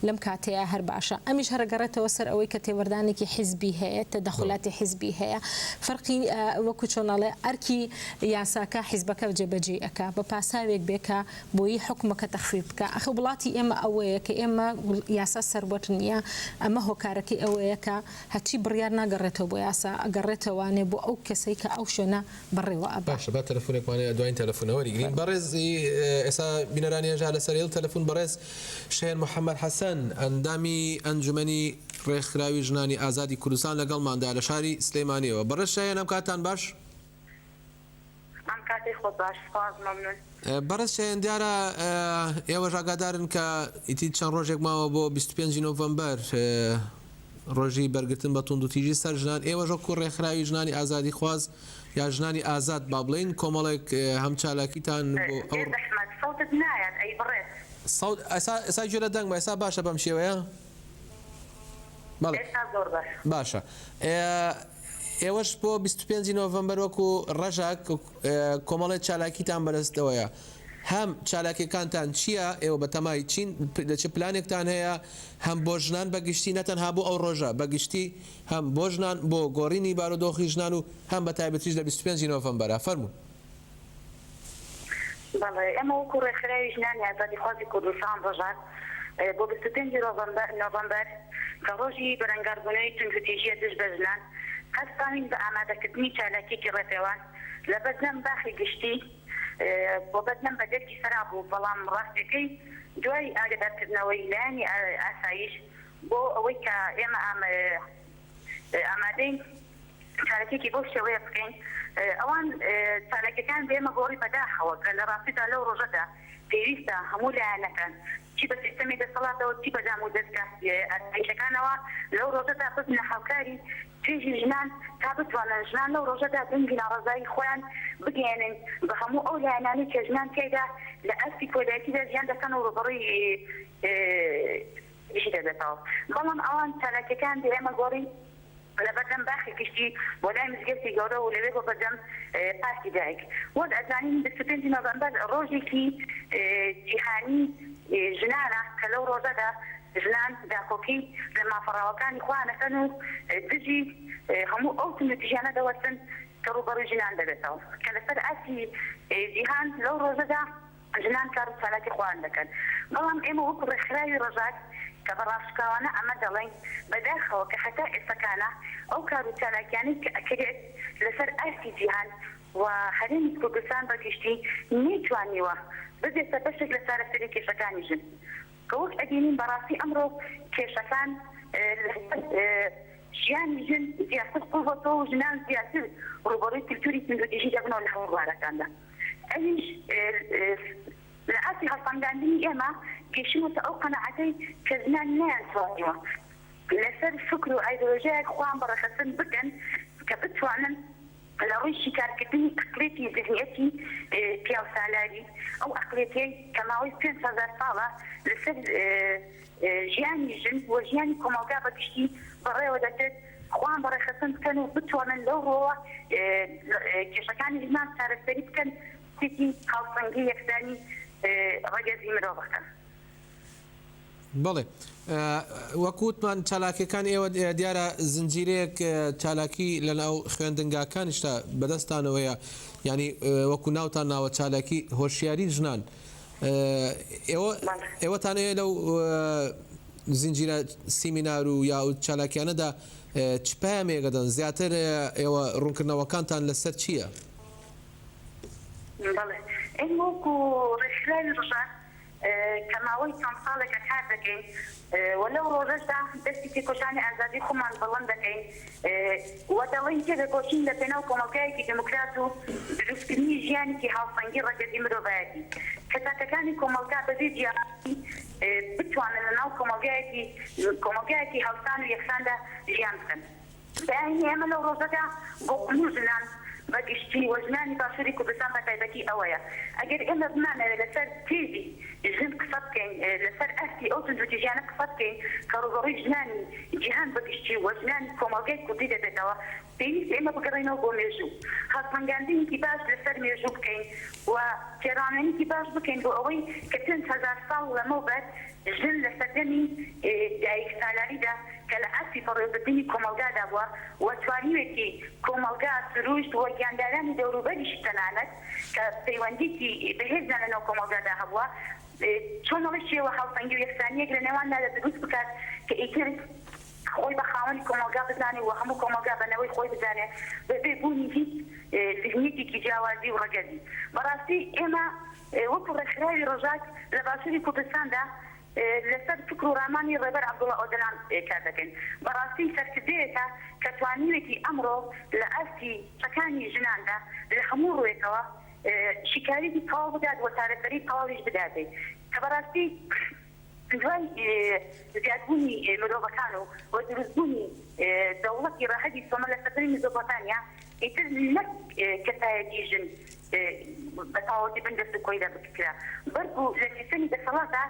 لەم کاتەیە هەر باشە ئەمیش هەرگەڕێتەوە سەر ئەوەی کە تێوەردانێکی حیزبی هەیە تەدەخولاتی حیزبی هەیە فەرقی وەکو چۆنەڵێ ئەرکی یاساکە حیزبەکە جێبەجێ ئەکا بە پاساوێک بێکە بۆی حکومەکە تەخفیف بکە ئەخە وڵاتی ئێمە ئەوەیە کە ئێمە یاسا سەربەت نییە ئەمە هۆکارەکەی ئەوەیە کە هەچی بڕیار ناگەڕێتەوە بۆ یاسا ئەگەڕێتەوەوانێ بۆ ئەو کەسەی کە ئەو شوێنە بڕێوە باشە با تەلەفۆنێکوانەیە دوایین تەلەفۆنەوەری گرین بەڕێزی ئێستا بینەرانیێژا لە سەر تەلەفۆن بەڕێز شێر محەممەد حەسەن ئەندامی ئەنجومەنی ڕێکخراوی ژنانی ئازادی کوردستان لەگەڵماندا لە شاری سلەیمانیەوە بەڕێز شایەن ئەم کاتان باش بەڕێز شایەن دیارە ئێوە ژاگادارن کە ئیتی چەند ڕۆژێک ماوە بۆ 25 نۆڤەمبەر ڕۆژی بەرگتن بە توند و تیژی سەر ژنان ئێوە ژۆ ڕێکخراوی ژنانی ئازادی خواز یا ژنانی ئازاد با بڵین کۆمەڵێک هەم چالاکیتان بۆ ئێستا گوێرە دەنگ ئێستا باشە بەم شێوەیە باشە ئێوەش بۆ 25 نۆڤەمبەر وەکو ڕەژاک کۆمەڵێت چالاکیتان بەدەستەوەیە هەم چالاکیەکانتان چییە ئێوە بە تەمای چین لە چه پلانێکتان هەیە هەم بۆ ژنان بەگشتی نەتەنها بۆ ئەو ڕۆژە بەگشتی هەم بۆ ژنان بۆ گۆڕینی بارودۆخی ژنان و هەم بە تایبەتیش لە 25 نۆڤەمبەرە فەرموون ئەمە وەکو ڕێکخراوی ژنانی ئازادی خوازی کوردستان ڕۆژات بۆ 25 نۆڤەمبەر کە ڕۆژی بەرەنگاربوونەوەی تونندوتیژیە دژ بە ژنان هەستانین بە ئامادەکردنی چالاکیێکی ڕێپێوان لە بەدنەم باخی گشتی بۆ بەدنەم بە دەرکی سەرا بوو بەڵام ڕاستەکەی دوای ئاگدارکردنەوەی لایەنی ئاسایش بۆ ئەوەی کە ئێمە ئامادەین چالاکیێکی بۆ شێوەیە بکەین ئەوان چالاکیەکان بێمە گۆڕی بەداخەوە کە لە ڕاستیدا لەو ڕۆژەدا پێویستە هەموو لایەنەکان چی بە سیستەمی دەسەڵاتەوە چی بەدام و دەستگا ئاسایشەکانەوە لەو ڕۆژەدا ببنە هاوکاری توێژی ژنان تا بتوانن ژنان لەو ڕۆژەدا دەنگی ناڕەزایی خۆیان بگەێنن بە هەموو ئەو لایەنانی کە ژنان تێدا لە ئەستی کۆدایەتیدا ژیان دەکەن و ڕوبەڕووی گشتی دەبێتەوە بەڵام ئەوان چالاکیەکان ئێمە گۆڕی لە بەردەم باخی گشتی بۆ لای مزگەوتی گەورە و لەوێ بۆ بەردەم پارکی دایک وەک ئەزانین 25 نۆڤەمبەر ڕۆژێکی جیهانی ژنانە کە لەو ڕۆژەدا ژنان داخۆکی لە مافەڕاوەکانی خوانەکەن و دژی هەموو ئەو تونندوتیژیانە دەوەستن کە ڕوبەڕووی ژنان دەبێتەوە کە لەسەر ئاسی جیهان لەو ڕۆژەدا ژنان کار و چالاکی خوان دەکەن بەڵام ئێمە وەکو ڕێکخراوی ڕۆژات کە بەڕاستکاوانە ئەمە دەڵێن بەداخەوە کە هەتا ئێستاکانە ئەو کار و چالاکیانەی کە ئەکرێت لەسەر ئاسی جیهان و هەرێمی کوردستان بەگشتی نەیتوانیوە ببێتە بەشێک لە چارەسەری کێشەکانی ژن كوك أدينين براسي أمره كيشكان ژیانی ژن زیاتر قوة و ژنان زیاتر ڕوبەڕووی کلتوری سندۆدیژی دەبنەوە لە هەموو وڵاتاندا. ئەویش لە ئاسی هەڵسەنگاندنی ئێمە گەیشتمەوە ئەو قەنەعەتەی کە ژنان نەیانتوانیوە لەسەر فکر و ئایدۆلۆژیایەک خۆیان بەڕێخستن بکەن کە بتوانن لە ڕووی شیکارکردنی ئەقلێتی ذهنیەتی پیاو سالاری ئەو ئەقلێتەی کە ماوەی 5,000 ساڵە لەسەر ژیانی ژن و ژیانی کۆمەلگا بەگشتی بەڕێوە دەچێت خۆیان بەڕێخستن بکەن و بتوانن لەو ڕۆوە کێشەکانی ژنان چارەسەری بکەن سێتی هاوسەنگی یەکسانی ڕەگەزی مرۆڤەکان. بەڵێ وەکوتمان چالاکیەکان ئێوە دیارە زنجیرەیەک چالاکی لەناو خوێندنگاکانیشتا بەدەستانەوەیە ینی وەکو ناوتان ناوە چالاکی هۆشیاری ژنان ئێوەتانەیە لەو زنجیرە سیمینار و یا چالاکیانەدا چ پامێگەدەن زیاتر ئێوە ڕوونکردنەوەکانتان لەسەر چییە؟ بەڵێ ئەی وەکو ڕێکخراوی ڕژان کە ماوەی چەند ساڵێکە کار دەکەین وەلەو ڕۆژەشدا دەستی تێکۆشانی ئازادی خۆمان بەڵند دەکەین و دەڵێن تێدەکۆشین لە پێناو کۆمەلگایەکی دموکرات و دروستکردنی ژیانێکی هاوسەنگی ڕەگەزی مرۆڤایەتی کە تاکەکانی کۆمەلگا بەبێ جیاوازی بتوانن لەناو کۆمەلگایەکی هاوسان و یەکساندا ژیان بکەن. بەیانی ئێمە لەو ڕۆژەدا بۆ هەموو ژنان بەگشتی وەژنانی باشووری کوردستان بە تایبەتی ئەوەیە ئەگەر ئێمە بمانەوێت لەسەر تێزی ژن قسە بکەین لەسەر ئەستی ئەو زندوتیژیانە قسە بکەین کە ڕوبەڕووی ژنانی جیهان بەگشتی وەژنانی کۆمەلگای کوردی دەبێتەوە پێویست ئێمە بگەڕێنەوە بۆ مێژوو هەڵسەنگاندنێکی باش لەسەر مێژوو بکەین و تێڕانێنێکی باش بکەین بۆ ئەوەی کە 5,000 ساڵ لەمەوبەر ژن لە سەردەمی دایک سالاریدا کە لە ئەسی فەڕێوەبردننی کۆمەلگادا بووە و توانیوێتی کۆمەلگا سروشت و گیاندارانی دەوروبەریشی تەنانەت کە پەیوەندیی بەهێزدان لەناو کۆمەلگادا هەبووە چۆنەوەی شێوە هاوسەنگی و یەکسانیەک لە نێواندا دروست بکات کە ئیتر خۆی بە خاوەنی کۆمەلگا بزانێ و هەموو کۆمەلگا بەنەوەی خۆی بزانێ بەبێ بوونی هیچ ذهنیەتێکی جیاوازی و ڕەگەزی. بەڕاستی ئێمە وەکو ڕێکخراوی ڕۆژات لە باشووری کوردستاندا لەسەر فکر و ڕامانی ڕێبەر عەبدوڵڵا ئۆدەلان کار دەکەین. بەڕاستی سەرکردەیەکە کە توانیوێتی ئەمڕۆ لە ئەستی چەکانی ژناندا لە هەموو ڕوویەکەوە شیکاریی تەواو بدات و چارەسەری تەواویش بداتێ کە بەڕاستی دوای زیادبوونی مرۆڤەکان و دروستبوونی دەوڵەتی ڕاهەتی سۆمە لە سەردەمی مێزۆپۆتامیا ئیتر نەک کەسایەتی ژن بەتەواوەتی بەندەست کۆیلە بکرا بەڵکو لە سیستەمی دەسەڵاتە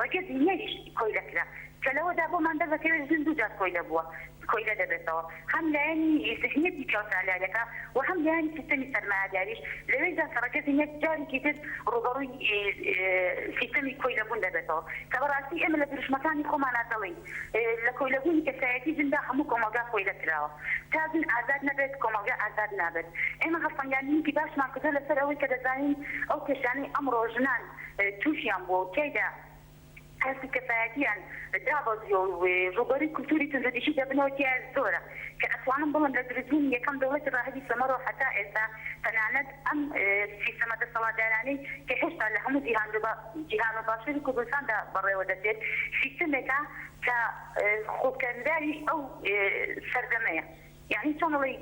ڕەگەزی نەریش کۆیلە کرا کە لەوەدا بۆمان دەبێت ژن دوو جار کۆیلە بووە کۆیلە دەبێتەوە هەم لایەنی ذهنیەتی پیاوسالارەکە و هەم لایەنی سیستەمی سەرمایهداریش لەوێدا کە ڕەگەزی نەک جارێکی تر ڕوبەڕووی سیستەمی کۆیلەبوون دەبێتەوە کە بەڕاستی ئێمە لە دروشمەکانی خۆمانە دەڵێن لە کۆیلەبوونی کەسایەتی ژندا هەموو کۆمەلگا کۆیلە کراوە تا ژن ئازاد نەبێت کۆمەلگا ئازاد نابێت. ئێمە هەڵسەنگاندنێکی باشمان کردووە لەسەر ئەوەی کە دەزانین ئەو کێشانەی ئەمڕۆ ژنان تووشیان بۆ تێیدا هەستی کەفایەتیان دابەزیۆ و ڕوبەری کولتوری تونندەتیژی دەبنەوە تیان زۆرە کە ئەتوانم بڵم لە دروستبوونی یەکەم دەوڵەتی ڕاهەتی سەمەڕ و حتا ئێستا تەنانەت ئەم سیستەمە دەسەڵاتدارانەی کە هێشتا لە هەموو جیهان و باشووری کوردستاندا بەڕێوە دەچێت سیستەمێکە کە خۆکەنداری ئەو سەردەمەیە یعنی چۆنڵی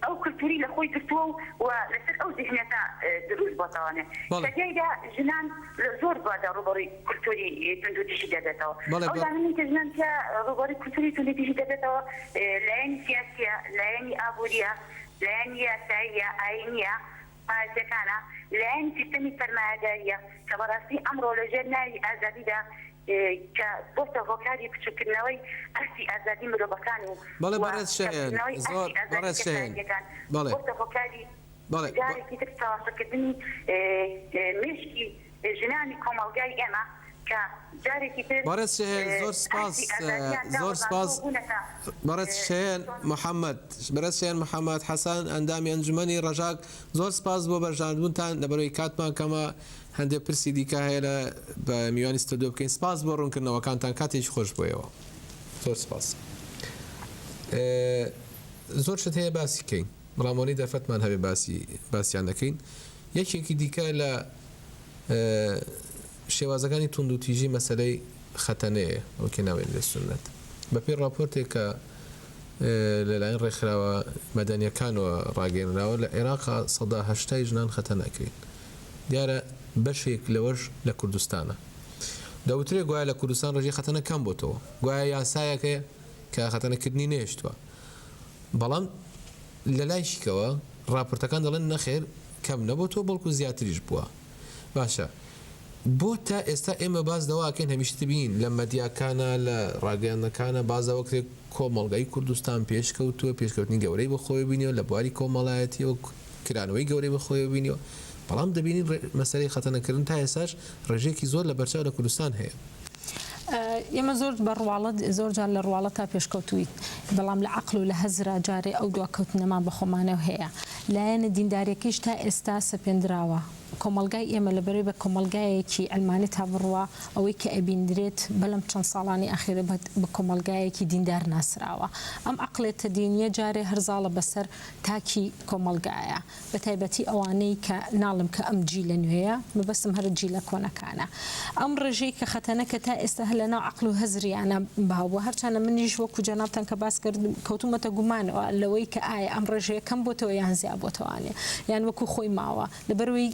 ئەو کلتوری لە خۆی گرتووە و لەسەر ئەو ذهنیەتە دروست بۆتەوانێ کەجێدا ژنان لە زۆر بوادا ڕوبەڕووی کلتوری تونندەتیژی دەبێتەوە ئەو دانانی کە ژنان کە ڕوبەڕووی کلتوری تونندەتیژی دەبێتەوە لایەنی سیاسیە لایەنی ئابووریە لایەنی یاساییە ئاینیە پارێزەکانە لایەنی سیستەمی سەرمایهداریە کە بەڕاستی ئەمڕۆ لەژێر ناوی ئازادیدا کە بۆتە هۆکاری بچووکردنەوەی ئەستی ئازادی مرۆڤەکان و بۆتە هۆکاری جارێکی تر چاوەشەکردنی مشکی ژنانی کۆمەلگای ئێمە کە جارێکی تر زۆر سپاس بەڕێز محەممەد حەسان ئەندامی ئەنجومەنی ڕەژاک زۆر سپاس بۆ بەرژاندبوونتان لەبەرەوەی کاتمان کەمە هەندێک پرسی دیکە هەیە لە بە میوانی ستۆدیۆ بکەین. سپاس بۆ ڕوونکردنەوەکانتان کاتێکی خۆش بۆیەوە زۆر سپاس. زۆر شت هەیە باسی بکەین بەڵامۆنی دەرفەتمان هەبێ باسییان دەکەین. یەکێکی دیکە لە شێوازەکانی تونند و تیژی مەسلەی خەتەنەیە ئەوکە ناوێن لە سنت بەپێی راپۆرتێک کە لەلایەن ڕێکخراوە مەدەنیەکانەوە ڕاگەێنراوە لە عێراقا 180 ژنان خەتە ناکرێت دیارە بەشێک لەوەش لە کوردستانە دەوترێت گوایە لە کوردستان ڕێژی خەتەنە کەم بۆتەوە گوایە یاسایەکەیە کە خەتەنەکردنی نێشتووە بەڵام لە لایشیکەوە راپۆرتەکان دەڵێن نەخێر کەم نەبووتەوە بەڵکو زیاتریش بووە باشە بۆ تا ئێستا ئێمە باز دەواکەین هەمیشت بین لە مەدیاکانە لە ڕاگەیاندەکانە بازەوەکرێک کۆمەڵگەی کوردستان پێشکەوتووە پێشکەوتنی گەورەی بەخۆی بینیەوە لە بواری کۆمەڵایەتی و کرانەوەی گەورەی بەخۆی بینیەوە بەڵام دەبینین مەسەلەی خەتەنەکردن تا ئێساش ڕێژێکی زۆر لە بەرچاو لە کوردستان هەیە ئێمە زۆر بە ڕواڵەت زۆر جار لە ڕواڵە تا پێشکەوتویت بەڵام لە عقل و لە هەزرا جارێ ئەو دواکەوتنەمان بە خۆمانەوە هەیە لایەنە دینداریەکیش تا ئێستا سەپێنراوە کۆمەلگای ئێمە لەبەرەوەی بە کۆمەلگایەکی ئەلمانی تا بڕوە ئەوەی کە ئەبیندرێت بەلەم چەند ساڵانی ئاخیرە بە کۆمەلگایەکی دیندار ناسراوە ئەم عقلێتە دینیە جارێ هەرزاڵە بەسەر تاکی کۆمەلگایە بە تایبەتی ئەوانەی کە ناڵم کە ئەم جی لە نوێیە مەبەستم هەر جی لە کۆنەکانە ئەم ڕێژەی کە خەتەنەکە تا ئێستا هە لەناو عقل و هەزریانە باوە هەرچانە منیش وەکو جەنابتان کە باس کرد کەوتومەتە گومانەوە لەوەی کە ئایا ئەم ڕێژەیە کەم بۆتەوە یان زیاد بۆتەوانێ یان وەکو خۆی ماوە لەبەرەوەی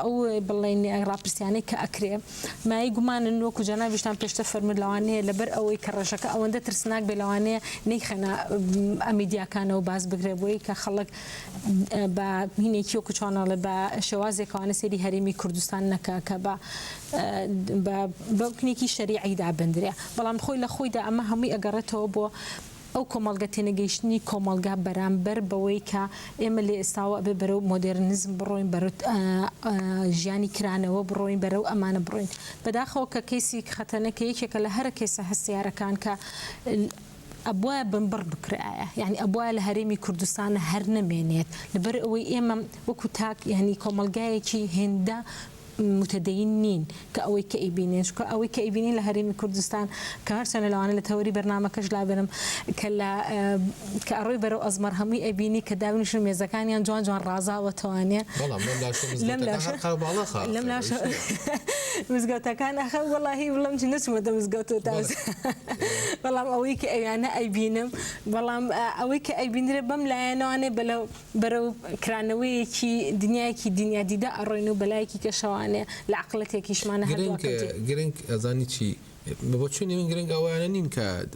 ئەو بڵێن ڕاپرسیانەی کە ئەکرێ مای گومانن وەکو جەنابیشتان پێشتە فەرمود لەوانەیە لەبەر ئەوەی کە ڕێژەکە ئەوەندە ترسناک بێ لەوانەیە نەیخەنە ئەمیدیاکانەوە باز بگرێ بۆی کە خەڵک بە هینێکی وەکو چۆنەڵێ بە شێوازێکەوانە سێری هەرێمی کوردستان نەکە کە بە بەکنێکی شەریعی دابندرێ بەڵام خۆی لە خۆیدا ئەمە هەمووی ئەگەڕێتەوە بۆ ئەو کۆمەلگە تێنەگەیشتنی کۆمەلگا بەرامبەر بەوەی کە ئێمە لێ ئێستاوە بێ بەرەو مۆدرنیزم بڕۆین بەرەو ژیانی کرانەوە بڕۆین بەرەو ئەمانە بڕۆین بەداخەوە کە کەیسی خەتەنەکە یەکێکە لە هەرە کەیسە هەستیارەکان کە ئەبوایە بمبڕ بکرایە یعنی ئەبوایە لە هەرێمی کوردستانە هەر نەمێنێت لەبەر ئەوەی ئێمە وەکو تاک یعنی کۆمەلگایەکی هێندە متدين نين كأوي كأيبينين شو كأوي كأيبينين لهريم كردستان كهرسنا لو أنا لتوري برنامج كجلا بنم كلا كأروي برو أزمر همي أيبيني كداون شو ميزكاني عن جوان رازا وتوانية لم لا شو مزقوتا كان أخ والله والله مش نسمة ده مزقوتا تاز والله أوي كأيانا أيبينم والله أوي كأيبين ربما لا أنا برو كرانوي كي دنيا دي ده أروينو بلاكي كشوان لعقلتك إيش معناها جرينك أظني شيء ببوتشوني من جرينك أولا نينك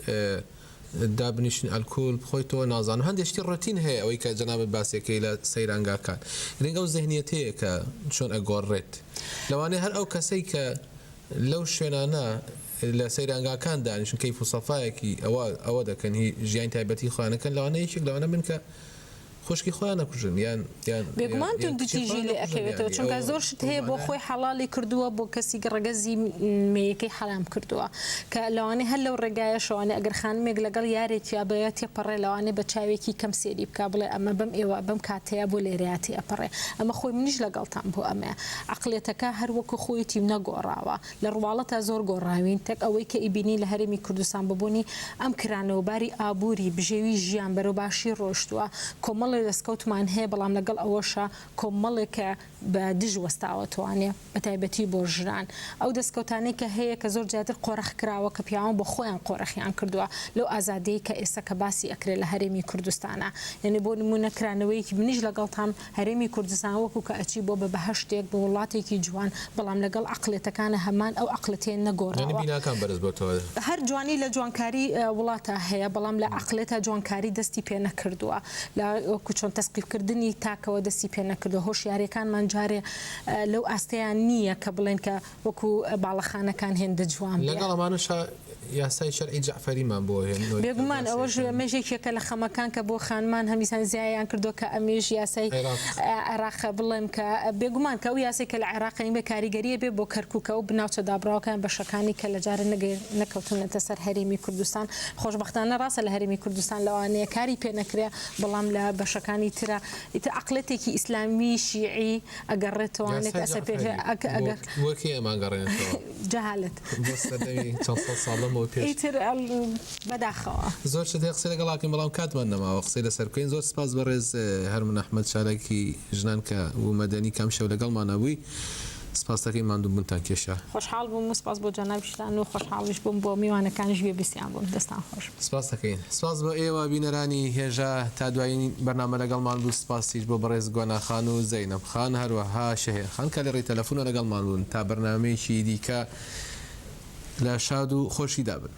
دابنيشن الكول بخويتو نازان هندشتي الروتين هي أو كجناب باسي كيلا سيرانجا كان جرينك أو ذهنيتي كشون أقررت لو أنا هل أو كسيك لو شنانا لسيرانجا كان دانيشن كيف صفايك أو ده كان هي جيان تايبتي خوانا كان لو أنا يشك لو أنا منك خوشکی خوانا کجن یان بگمان تو دیجی لی اکیویتو چون که زورش ته با خوی حلالی کردوا با کسی که رجزی میکی حرام کردوا که لوانی هل لو رجایش شوانی اگر خان میگلگل یاریت یا بیاتی پره لوانی بچاوی کی کم سری بکابل اما بم ایوا بم کاتیا بولیریاتی پره اما خوی منیش لگالتام بو اما عقلیتک هر وک خوی تیم نگوراوا لروالت زور گوراوین تک اوی که ایبینی لهرمی کردستان ببونی ام کرانو باری آبوری بجوی جیان برو باشی روشتوا کمال دەستکەوتمان هەیە بەڵام لەگەڵ ئەوەشە کۆمەڵێکە بە دژ وەستاوەتوانێ بەتایبەتی بۆ ژران ئەو دەستکەوتانەی کە هەیە کە زۆر جاتر قۆرەخ کراوە کە پیاوان بۆ خۆیان قۆرەخیان کردووە لەو ئازادەیە کە ئێستا کە باسی ئەکرێت لە هەرێمی کوردستانە یعنی بۆ نمونەکرانەوەیەکی منیش لەگەڵتان هەرێمی کوردستان وەکو کە ئەچی بۆ بە بەهەشتێک بە وڵاتێکی جوان بەڵام لەگەڵ عقلێتەکانە هەمان ئەو عقلەتێن نەگۆڕاوە هەر جوانی لە جوانکاری وڵاتە هەیە بەڵام لە عقلێتە جوانکاری دەستی پێ نەکردووە چۆن تەسقیفکردنی تاکەوە دەستی پێ نەکردو هۆشیارەکانمان جارێ لەو ئاستەیان نییە کە بڵێن کە وەکو باڵەخانەکان هێندە جوان لەگەڵ ئەمانەش یاسای شەرعی جەعفەریمان بۆ هێن بێگومان ئەوەش مێژێکێکە لە خەمەکان کە بۆ خانمان هەمیسان زیایان کردو کە ئەمیش یاسای عێراق بڵێم کە بێگومان کە ئەو یاسی کە لە عێراقین بە کاریگەریە بێ بۆ کەرکووکە و بناوچە دابراوەکان بەشەکانی کە لە جارە نەکەوتونەتە سەر هەرێمی کوردستان خۆشبەختانە ڕاستە لە هەرێمی کوردستان لەوانەیە کاری پێ نەکرێ بەڵام لە بەشەکانی ترە ئیتر عقلێتێکی ئیسلامی شیعی ئەگەڕێتوانێت ئەسە پێ ئەگەر وەکی ئەمانگەڕێنێتەوە جەهالەت ئیتر بەداخەوە زۆر شت قسەی لەگەڵاکەین بەڵام کاتمان نەماوە قسەی لەسەر بکەین زۆر سپاس بەڕێز هەرمن ئەحمەد شارێکی ژنان کە و مەدەنی کام شەو لەگەڵمان نەبووی سپاس دەکەین ماندوو بوونتان کێشە. خۆشحاڵ بووم و سپاس بۆ جەنابیشتان و خۆشحاڵیش بووم بۆ میوانەکانیش گوێبیستیان بووم. دەستان خۆش. سپاس دەکەین. سپاس بۆ ئێوە بینەرانی هێژە تا دوایین بەرنامە لەگەڵمان بوو. سپاسیش بۆ بەڕێز گۆناخان و زەینەب خان هەروەها شەهێرخان کە لە ڕێی تەلەفۆنە لەگەڵمان بوون تا بەرنامەیەکی دیکە لە شاد و خۆشی دابن.